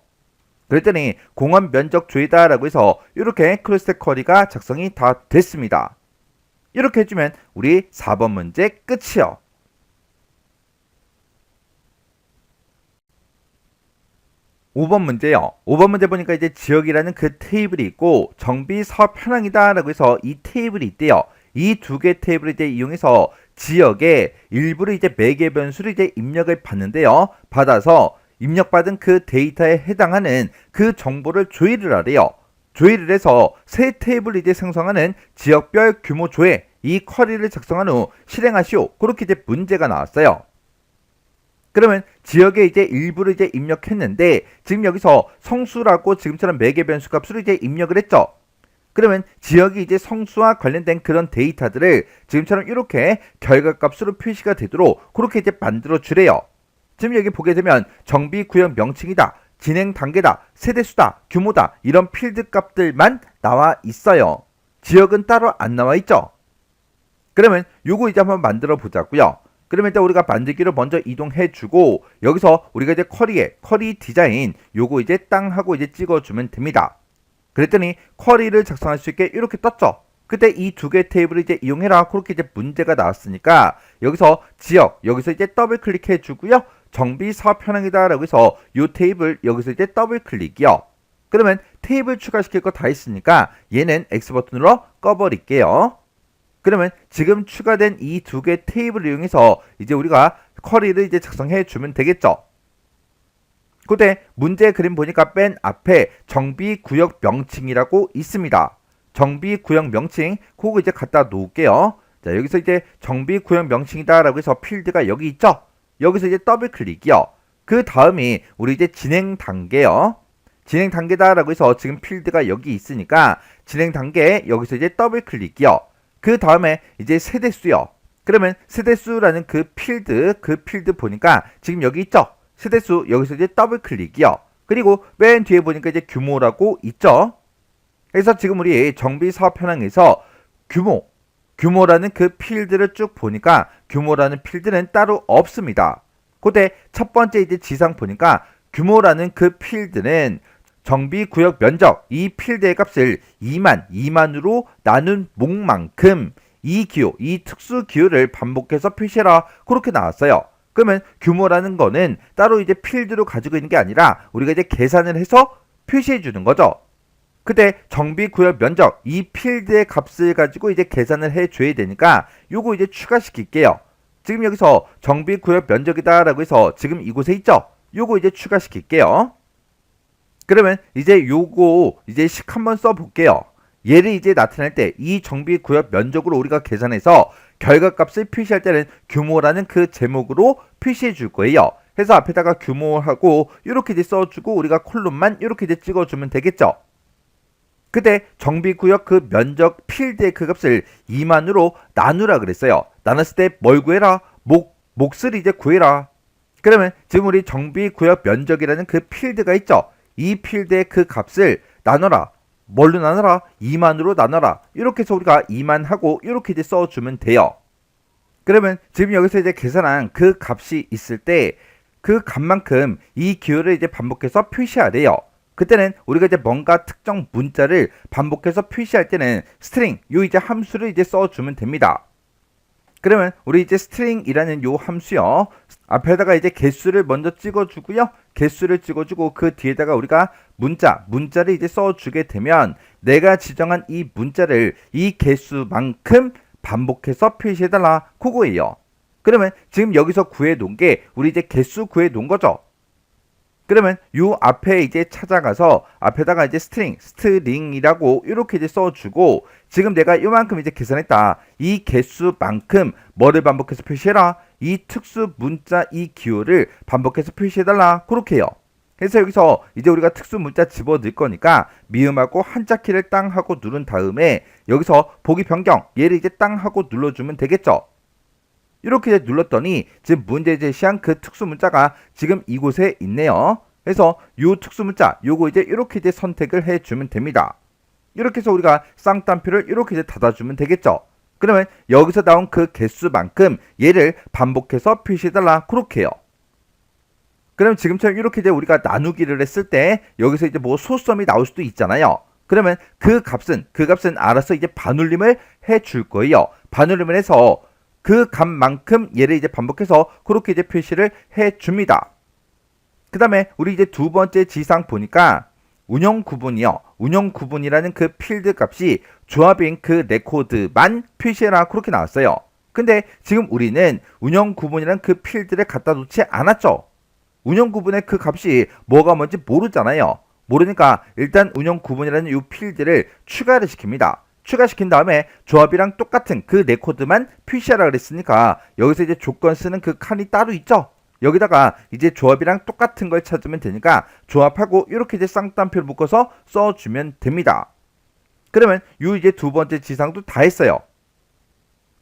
[SPEAKER 1] 그랬더니 공원 면적 조회다 라고 해서 이렇게 크로스 쿼리가 작성이 다 됐습니다. 이렇게 해주면 우리 4번 문제 끝이요. 5번 문제요. 5번 문제 보니까 이제 지역이라는 그 테이블이 있고 정비 사업 현황이다 라고 해서 이 테이블이 있대요. 이 두 개 테이블을 이제 이용해서 지역의 일부를 이제 매개 변수를 이제 입력을 받는데요. 받아서 입력받은 그 데이터에 해당하는 그 정보를 조회를 하래요. 조회를 해서 새 테이블을 이제 생성하는 지역별 규모 조회 이 쿼리를 작성한 후 실행하시오. 그렇게 이제 문제가 나왔어요. 그러면 지역에 이제 일부를 이제 입력했는데 지금 여기서 성수라고 지금처럼 매개 변수 값으로 이제 입력을 했죠. 그러면 지역이 이제 성수와 관련된 그런 데이터들을 지금처럼 이렇게 결과값으로 표시가 되도록 그렇게 이제 만들어 주래요. 지금 여기 보게 되면 정비구역 명칭이다, 진행 단계다, 세대수다, 규모다 이런 필드 값들만 나와 있어요. 지역은 따로 안 나와 있죠. 그러면 요거 이제 한번 만들어 보자고요. 그러면 일단 우리가 만들기로 먼저 이동해 주고 여기서 우리가 이제 쿼리 디자인 요거 이제 땅 하고 이제 찍어주면 됩니다. 그랬더니 쿼리를 작성할 수 있게 이렇게 떴죠. 그때 이 두 개 테이블을 이제 이용해라. 그렇게 이제 문제가 나왔으니까 여기서 지역 여기서 이제 더블 클릭해 주고요. 정비 사업 현황이다 라고 해서 이 테이블 여기서 이제 더블 클릭이요. 그러면 테이블 추가시킬 거 다 있으니까 얘는 X 버튼으로 꺼버릴게요. 그러면 지금 추가된 이 두 개 테이블을 이용해서 이제 우리가 쿼리를 이제 작성해 주면 되겠죠. 그때 문제 그림 보니까 맨 앞에 정비구역 명칭이라고 있습니다. 정비구역 명칭 그거 이제 갖다 놓을게요. 자, 여기서 이제 정비구역 명칭이다 라고 해서 필드가 여기 있죠. 여기서 이제 더블 클릭이요. 그 다음이 우리 이제 진행 단계요. 진행 단계다 라고 해서 지금 필드가 여기 있으니까 진행 단계 여기서 이제 더블 클릭이요. 그 다음에 이제 세대수요. 그러면 세대수라는 그 필드 보니까 지금 여기 있죠. 세대수 여기서 이제 더블 클릭이요. 그리고 맨 뒤에 보니까 이제 규모라고 있죠. 그래서 지금 우리 정비 사업 현황에서 규모라는 그 필드를 쭉 보니까 규모라는 필드는 따로 없습니다. 그때 첫 번째 이제 지상 보니까 규모라는 그 필드는 정비구역 면적 이 필드의 값을 2만으로 나눈 목만큼 이 기호, 이 특수 기호를 반복해서 표시해라. 그렇게 나왔어요. 그러면 규모라는 거는 따로 이제 필드로 가지고 있는 게 아니라 우리가 이제 계산을 해서 표시해 주는 거죠. 그때 정비구역 면적 이 필드의 값을 가지고 이제 계산을 해 줘야 되니까 요거 이제 추가시킬게요. 지금 여기서 정비구역 면적이다 라고 해서 지금 이곳에 있죠. 요거 이제 추가시킬게요. 그러면 이제 요거 이제 식 한번 써볼게요. 얘를 이제 나타낼 때 이 정비구역 면적으로 우리가 계산해서 결과값을 표시할 때는 규모라는 그 제목으로 표시해 줄 거예요. 해서 앞에다가 규모하고 이렇게 이제 써주고 우리가 콜론만 이렇게 이제 찍어주면 되겠죠. 그때 정비구역 그 면적 필드의 그 값을 2만으로 나누라 그랬어요. 나눴을 때 뭘 구해라? 몫을 이제 구해라. 그러면 지금 우리 정비구역 면적이라는 그 필드가 있죠. 이 필드의 그 값을 나눠라. 뭘로 나눠라? 2만으로 나눠라. 이렇게 해서 우리가 2만 하고 이렇게 이제 써주면 돼요. 그러면 지금 여기서 이제 계산한 그 값이 있을 때 그 값만큼 이 기호를 이제 반복해서 표시하래요. 그때는 우리가 이제 뭔가 특정 문자를 반복해서 표시할 때는 스트링 요 이제 함수를 이제 써주면 됩니다. 그러면 우리 이제 string이라는 요 함수요. 앞에다가 이제 개수를 먼저 찍어주고요. 개수를 찍어주고 그 뒤에다가 우리가 문자를 이제 써주게 되면 내가 지정한 이 문자를 이 개수만큼 반복해서 표시해달라. 그거예요. 그러면 지금 여기서 구해 놓은 게 우리 이제 개수 구해 놓은 거죠. 그러면 요 앞에 이제 찾아가서 앞에다가 이제 스트링이라고 이렇게 이제 써주고 지금 내가 요만큼 이제 계산했다. 이 개수만큼 뭐를 반복해서 표시해라. 이 특수 문자 이 기호를 반복해서 표시해달라. 그렇게 해요. 그래서 여기서 이제 우리가 특수 문자 집어넣을 거니까 미음하고 한자 키를 땅 하고 누른 다음에 여기서 보기 변경 얘를 이제 땅 하고 눌러주면 되겠죠. 이렇게 이제 눌렀더니 지금 문제 제시한 그 특수 문자가 지금 이곳에 있네요. 그래서 요 특수 문자 요거 이제 이렇게 이제 선택을 해주면 됩니다. 이렇게 해서 우리가 쌍따옴표를 이렇게 이제 닫아주면 되겠죠. 그러면 여기서 나온 그 개수만큼 얘를 반복해서 표시해달라. 그렇게 해요. 그럼 지금처럼 이렇게 이제 우리가 나누기를 했을 때 여기서 이제 뭐 소수점이 나올 수도 있잖아요. 그러면 그 값은 알아서 이제 반올림을 해줄 거예요. 반올림을 해서 그 값만큼 얘를 이제 반복해서 그렇게 이제 표시를 해줍니다. 그 다음에 우리 이제 두 번째 지상 보니까 운영 구분이요. 운영 구분이라는 그 필드 값이 조합인 그 레코드만 표시해라. 그렇게 나왔어요. 근데 지금 우리는 운영 구분이라는 그 필드를 갖다 놓지 않았죠. 운영 구분의 그 값이 뭐가 뭔지 모르잖아요. 모르니까 일단 운영 구분이라는 이 필드를 추가를 시킵니다. 추가시킨 다음에 조합이랑 똑같은 그 레코드만 표시하라 그랬으니까 여기서 이제 조건 쓰는 그 칸이 따로 있죠. 여기다가 이제 조합이랑 똑같은 걸 찾으면 되니까 조합하고 이렇게 이제 쌍따옴표를 묶어서 써주면 됩니다. 그러면 요 이제 두 번째 지상도 다 했어요.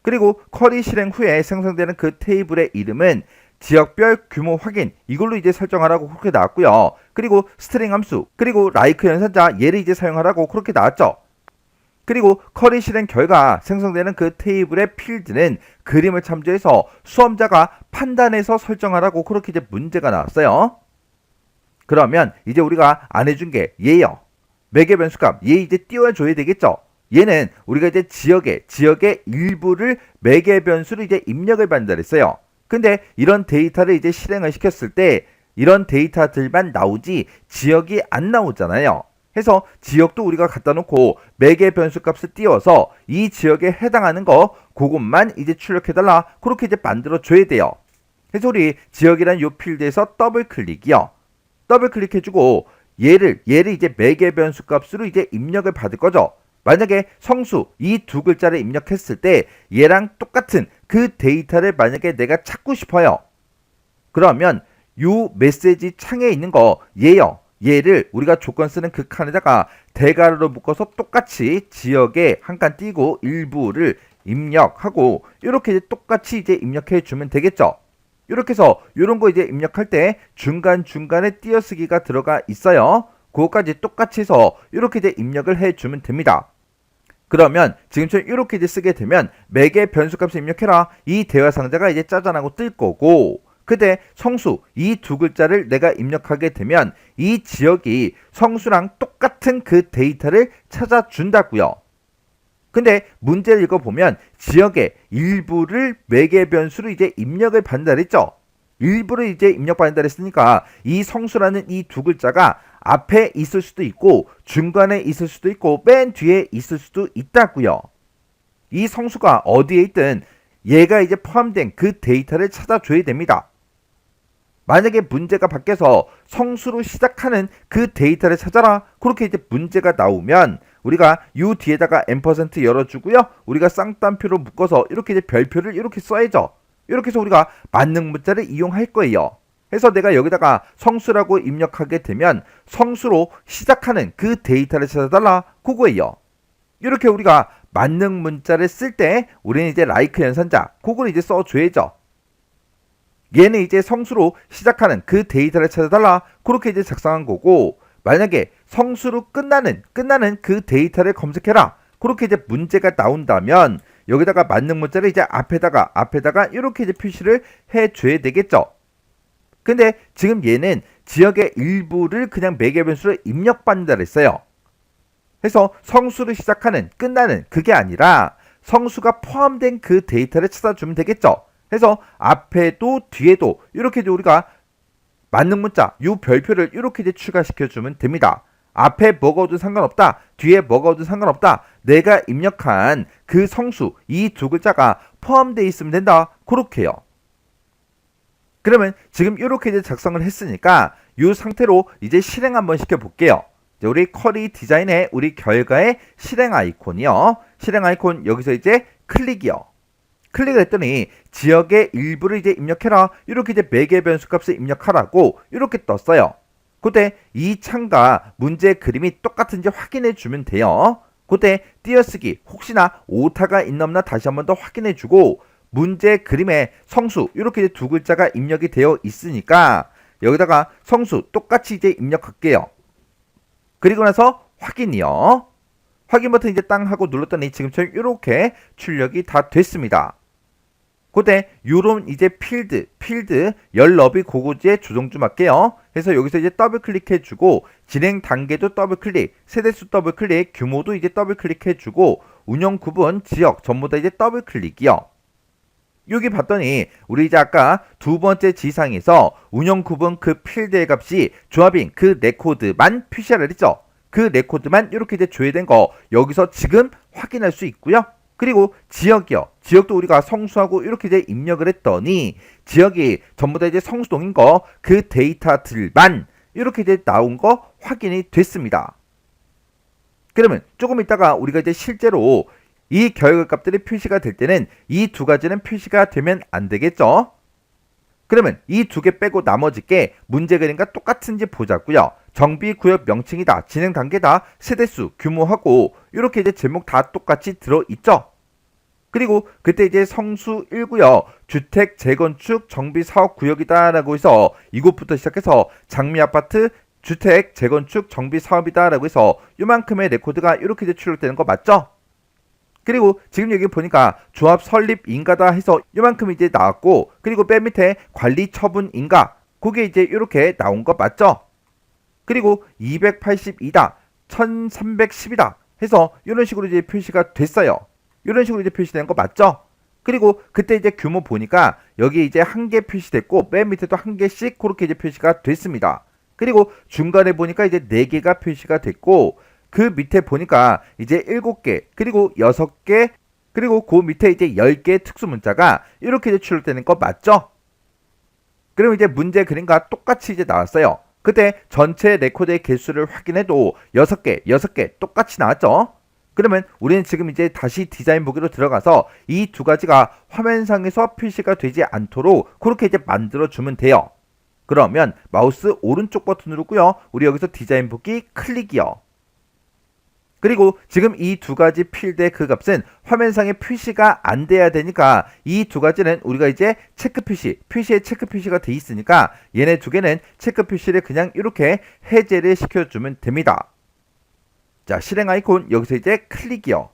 [SPEAKER 1] 그리고 쿼리 실행 후에 생성되는 그 테이블의 이름은 지역별 규모 확인 이걸로 이제 설정하라고 그렇게 나왔고요. 그리고 스트링 함수 그리고 like 연산자 얘를 이제 사용하라고 그렇게 나왔죠. 그리고 쿼리 실행 결과 생성되는 그 테이블의 필드는 그림을 참조해서 수험자가 판단해서 설정하라고 그렇게 이제 문제가 나왔어요. 그러면 이제 우리가 안 해준 게 얘요. 매개 변수값 얘 이제 띄워줘야 되겠죠. 얘는 우리가 이제 지역의 일부를 매개 변수로 이제 입력을 받는다랬어요. 근데 이런 데이터를 이제 실행을 시켰을 때 이런 데이터들만 나오지 지역이 안 나오잖아요. 해서 지역도 우리가 갖다 놓고 매개 변수 값을 띄워서 이 지역에 해당하는 거 그것만 이제 출력해달라. 그렇게 이제 만들어 줘야 돼요. 그래서 우리 지역이라는 요 필드에서 더블 클릭이요. 더블 클릭해주고 얘를 이제 매개 변수 값으로 이제 입력을 받을 거죠. 만약에 성수 이 두 글자를 입력했을 때 얘랑 똑같은 그 데이터를 만약에 내가 찾고 싶어요. 그러면 요 메시지 창에 있는 거 얘요. 얘를 우리가 조건 쓰는 그 칸에다가 대괄호로 묶어서 똑같이 지역에 한 칸 띄고 일부를 입력하고 이렇게 이제 똑같이 이제 입력해 주면 되겠죠. 이렇게 해서 이런 거 이제 입력할 때 중간중간에 띄어쓰기가 들어가 있어요. 그거까지 똑같이 해서 이렇게 이제 입력을 해 주면 됩니다. 그러면 지금처럼 이렇게 이제 쓰게 되면 매개 변수값을 입력해라. 이 대화 상자가 이제 짜잔하고 뜰 거고 그때 성수 이 두 글자를 내가 입력하게 되면 이 지역이 성수랑 똑같은 그 데이터를 찾아준다고요. 근데 문제를 읽어보면 지역의 일부를 매개 변수로 이제 입력을 받는다 그랬죠. 일부를 이제 입력받는다 그랬으니까 이 성수라는 이 두 글자가 앞에 있을 수도 있고 중간에 있을 수도 있고 맨 뒤에 있을 수도 있다고요. 이 성수가 어디에 있든 얘가 이제 포함된 그 데이터를 찾아줘야 됩니다. 만약에 문제가 바뀌어서 성수로 시작하는 그 데이터를 찾아라. 그렇게 이제 문제가 나오면 우리가 이 뒤에다가 앰퍼센트 열어주고요. 우리가 쌍따옴표로 묶어서 이렇게 이제 별표를 이렇게 써야죠. 이렇게 해서 우리가 만능 문자를 이용할 거예요. 해서 내가 여기다가 성수라고 입력하게 되면 성수로 시작하는 그 데이터를 찾아달라. 그거예요. 이렇게 우리가 만능 문자를 쓸 때 우리는 이제 like 연산자 그걸 이제 써줘야죠. 얘는 이제 성수로 시작하는 그 데이터를 찾아달라. 그렇게 이제 작성한 거고 만약에 성수로 끝나는 그 데이터를 검색해라. 그렇게 이제 문제가 나온다면 여기다가 만능 문자를 이제 앞에다가 이렇게 이제 표시를 해줘야 되겠죠. 근데 지금 얘는 지역의 일부를 그냥 매개 변수로 입력받는다 그랬어요. 그래서 성수로 시작하는 끝나는 그게 아니라 성수가 포함된 그 데이터를 찾아주면 되겠죠. 그래서 앞에도 뒤에도 이렇게 우리가 만능 문자 요 별표를 이렇게 추가시켜주면 됩니다. 앞에 먹어도 상관없다, 뒤에 먹어도 상관없다, 내가 입력한 그 성수 이 두 글자가 포함되어 있으면 된다, 그렇게요. 그러면 지금 이렇게 작성을 했으니까 이 상태로 이제 실행 한번 시켜볼게요. 우리 쿼리 디자인의 우리 결과의 실행 아이콘이요. 실행 아이콘 여기서 이제 클릭이요. 클릭을 했더니 지역의 일부를 이제 입력해라, 이렇게 이제 매개 변수 값을 입력하라고 이렇게 떴어요. 그때 이 창과 문제 그림이 똑같은지 확인해 주면 돼요. 그때 띄어쓰기 혹시나 오타가 있나 없나 다시 한번 더 확인해 주고, 문제 그림에 성수 이렇게 두 글자가 입력이 되어 있으니까 여기다가 성수 똑같이 이제 입력할게요. 그리고 나서 확인이요. 확인 버튼 이제 땅 하고 눌렀더니 지금처럼 이렇게 출력이 다 됐습니다. 그때 요런 이제 필드 열 너비 고고지에 조정 좀 할게요. 그래서 여기서 이제 더블 클릭해 주고, 진행 단계도 더블 클릭, 세대수 더블 클릭, 규모도 이제 더블 클릭해 주고, 운영 구분, 지역 전부 다 이제 더블 클릭이요. 여기 봤더니 우리 이제 아까 두 번째 지상에서 운영 구분 그 필드의 값이 조합인 그 레코드만 표시를 했죠. 그 레코드만 이렇게 이제 조회된 거 여기서 지금 확인할 수 있고요. 그리고 지역이요. 지역도 우리가 성수하고 이렇게 이제 입력을 했더니 지역이 전부 다 이제 성수동인 거 그 데이터들만 이렇게 이제 나온 거 확인이 됐습니다. 그러면 조금 있다가 우리가 이제 실제로 이 결과값들이 표시가 될 때는 이 두 가지는 표시가 되면 안 되겠죠. 그러면 이 두 개 빼고 나머지 게 문제 그림과 똑같은지 보자고요. 정비구역 명칭이다, 진행 단계다, 세대수, 규모하고 이렇게 이제 제목 다 똑같이 들어있죠. 그리고 그때 이제 성수 1구역 주택 재건축 정비 사업 구역이다 라고 해서 이곳부터 시작해서 장미 아파트 주택 재건축 정비 사업이다 라고 해서 요만큼의 레코드가 이렇게 이제 출력되는 거 맞죠? 그리고 지금 여기 보니까 조합 설립 인가다 해서 요만큼 이제 나왔고, 그리고 맨 밑에 관리 처분 인가 그게 이제 이렇게 나온 거 맞죠? 그리고 282다 1310이다 해서 이런 식으로 이제 표시가 됐어요. 이런 식으로 이제 표시된 거 맞죠? 그리고 그때 이제 규모 보니까 여기 이제 한 개 표시됐고 맨 밑에도 한 개씩 그렇게 이제 표시가 됐습니다. 그리고 중간에 보니까 이제 4개가 표시가 됐고, 그 밑에 보니까 이제 7개, 그리고 6개, 그리고 그 밑에 이제 10개의 특수 문자가 이렇게 이제 출력되는 거 맞죠? 그럼 이제 문제 그림과 똑같이 이제 나왔어요. 그때 전체 레코드의 개수를 확인해도 6개 똑같이 나왔죠? 그러면 우리는 지금 이제 다시 디자인 보기로 들어가서 이 두 가지가 화면상에서 표시가 되지 않도록 그렇게 이제 만들어주면 돼요. 그러면 마우스 오른쪽 버튼 누르고요. 우리 여기서 디자인 보기 클릭이요. 그리고 지금 이 두 가지 필드의 그 값은 화면상에 표시가 안 돼야 되니까 이 두 가지는 우리가 이제 체크 표시에 체크 표시가 돼 있으니까 얘네 두 개는 체크 표시를 그냥 이렇게 해제를 시켜주면 됩니다. 자, 실행 아이콘 여기서 이제 클릭이요.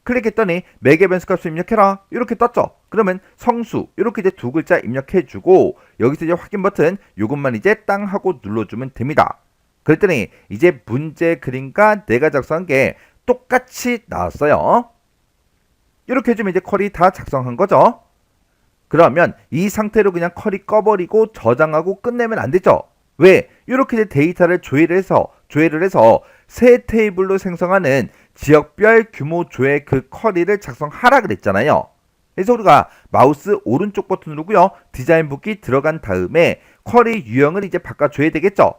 [SPEAKER 1] 클릭했더니 매개 변수 값을 입력해라 이렇게 떴죠. 그러면 성수 이렇게 이제 두 글자 입력해주고, 여기서 이제 확인 버튼 요것만 이제 땅 하고 눌러주면 됩니다. 그랬더니 이제 문제 그림과 내가 작성한 게 똑같이 나왔어요. 이렇게 해주면 이제 쿼리 다 작성한 거죠. 그러면 이 상태로 그냥 쿼리 꺼버리고 저장하고 끝내면 안 되죠. 왜? 이렇게 이제 데이터를 조회를 해서 새 테이블로 생성하는 지역별 규모 조회 그 쿼리를 작성하라 그랬잖아요. 그래서 우리가 마우스 오른쪽 버튼 누르고요. 디자인 보기 들어간 다음에 쿼리 유형을 이제 바꿔줘야 되겠죠.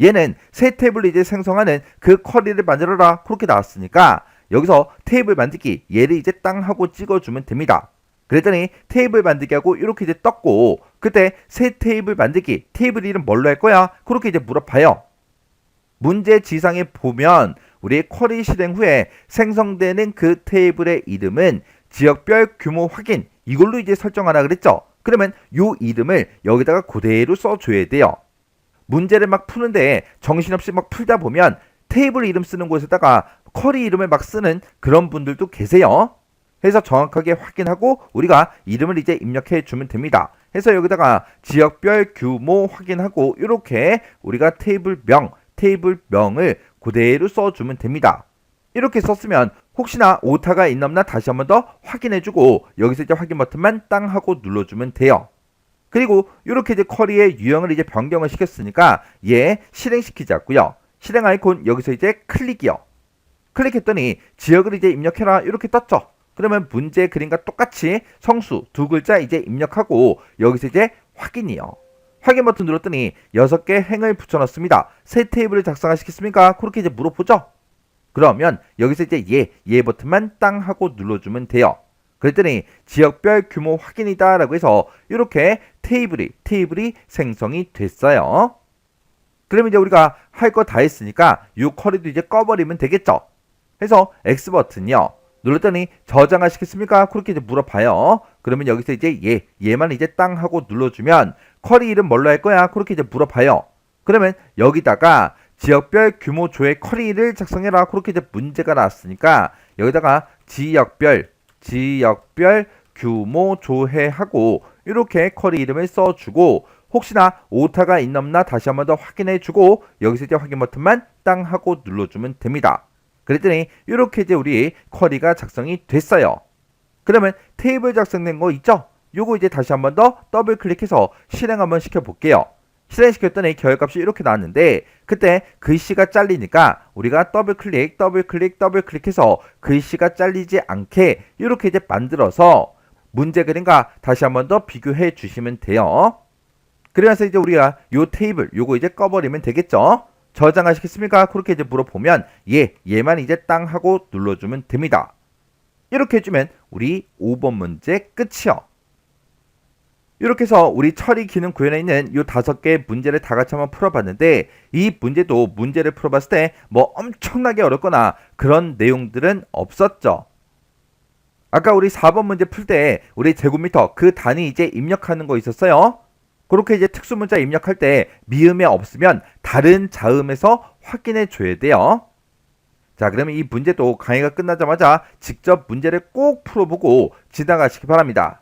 [SPEAKER 1] 얘는 새 테이블을 이제 생성하는 그 쿼리를 만들어라 그렇게 나왔으니까 여기서 테이블 만들기 얘를 이제 땅 하고 찍어주면 됩니다. 그랬더니 테이블 만들기 하고 이렇게 이제 떴고, 그때 새 테이블 만들기 테이블 이름 뭘로 할 거야? 그렇게 이제 물어봐요. 문제 지상에 보면 우리 쿼리 실행 후에 생성되는 그 테이블의 이름은 지역별 규모 확인 이걸로 이제 설정하라 그랬죠. 그러면 요 이름을 여기다가 그대로 써줘야 돼요. 문제를 막 푸는데 정신없이 막 풀다 보면 테이블 이름 쓰는 곳에다가 쿼리 이름을 막 쓰는 그런 분들도 계세요. 해서 정확하게 확인하고 우리가 이름을 이제 입력해 주면 됩니다. 해서 여기다가 지역별 규모 확인하고 이렇게 우리가 테이블명을 그대로 써주면 됩니다. 이렇게 썼으면 혹시나 오타가 있나 없나 다시 한번 더 확인해주고 여기서 이제 확인 버튼만 땅 하고 눌러주면 돼요. 그리고 이렇게 이제 쿼리의 유형을 이제 변경을 시켰으니까 얘 실행시키자고요. 실행 아이콘 여기서 이제 클릭이요. 클릭했더니 지역을 이제 입력해라 이렇게 떴죠. 그러면 문제 그림과 똑같이 성수 두 글자 이제 입력하고 여기서 이제 확인이요. 확인 버튼 눌렀더니 6개 행을 붙여넣습니다. 새 테이블을 작성하시겠습니까? 그렇게 이제 물어보죠. 그러면 여기서 이제 얘 버튼만 땅 하고 눌러주면 돼요. 그랬더니 지역별 규모 확인이다 라고 해서 이렇게 테이블이 생성이 됐어요. 그러면 이제 우리가 할 거 다 했으니까 이 쿼리도 이제 꺼버리면 되겠죠. 그래서 X 버튼이요. 눌렀더니 저장하시겠습니까? 그렇게 이제 물어봐요. 그러면 여기서 이제 얘만 이제 땅 하고 눌러주면 쿼리 이름 뭘로 할 거야? 그렇게 이제 물어봐요. 그러면 여기다가 지역별 규모 조회 쿼리를 작성해라. 그렇게 이제 문제가 나왔으니까 여기다가 지역별 규모 조회하고 이렇게 쿼리 이름을 써주고 혹시나 오타가 있나 없나 다시 한번 더 확인해주고 여기서 이제 확인 버튼만 땅 하고 눌러주면 됩니다. 그랬더니 이렇게 이제 우리 쿼리가 작성이 됐어요. 그러면 테이블 작성된 거 있죠? 요거 이제 다시 한번 더 더블 클릭해서 실행 한번 시켜볼게요. 실행시켰더니 결과값이 이렇게 나왔는데 그때 글씨가 잘리니까 우리가 더블 클릭해서 글씨가 잘리지 않게 이렇게 이제 만들어서 문제 그림과 다시 한번 더 비교해 주시면 돼요. 그래서 이제 우리가 요 테이블 요거 이제 꺼버리면 되겠죠. 저장하시겠습니까? 그렇게 이제 물어보면 얘만 이제 땅 하고 눌러주면 됩니다. 이렇게 해주면 우리 5번 문제 끝이요. 이렇게 해서 우리 처리 기능 구현에 있는 이 5개의 문제를 다 같이 한번 풀어봤는데 이 문제도 문제를 풀어봤을 때 뭐 엄청나게 어렵거나 그런 내용들은 없었죠. 아까 우리 4번 문제 풀 때 우리 제곱미터 그 단위 이제 입력하는 거 있었어요. 그렇게 이제 특수문자 입력할 때 미음이 없으면 다른 자음에서 확인해 줘야 돼요. 자, 그러면 이 문제도 강의가 끝나자마자 직접 문제를 꼭 풀어보고 지나가시기 바랍니다.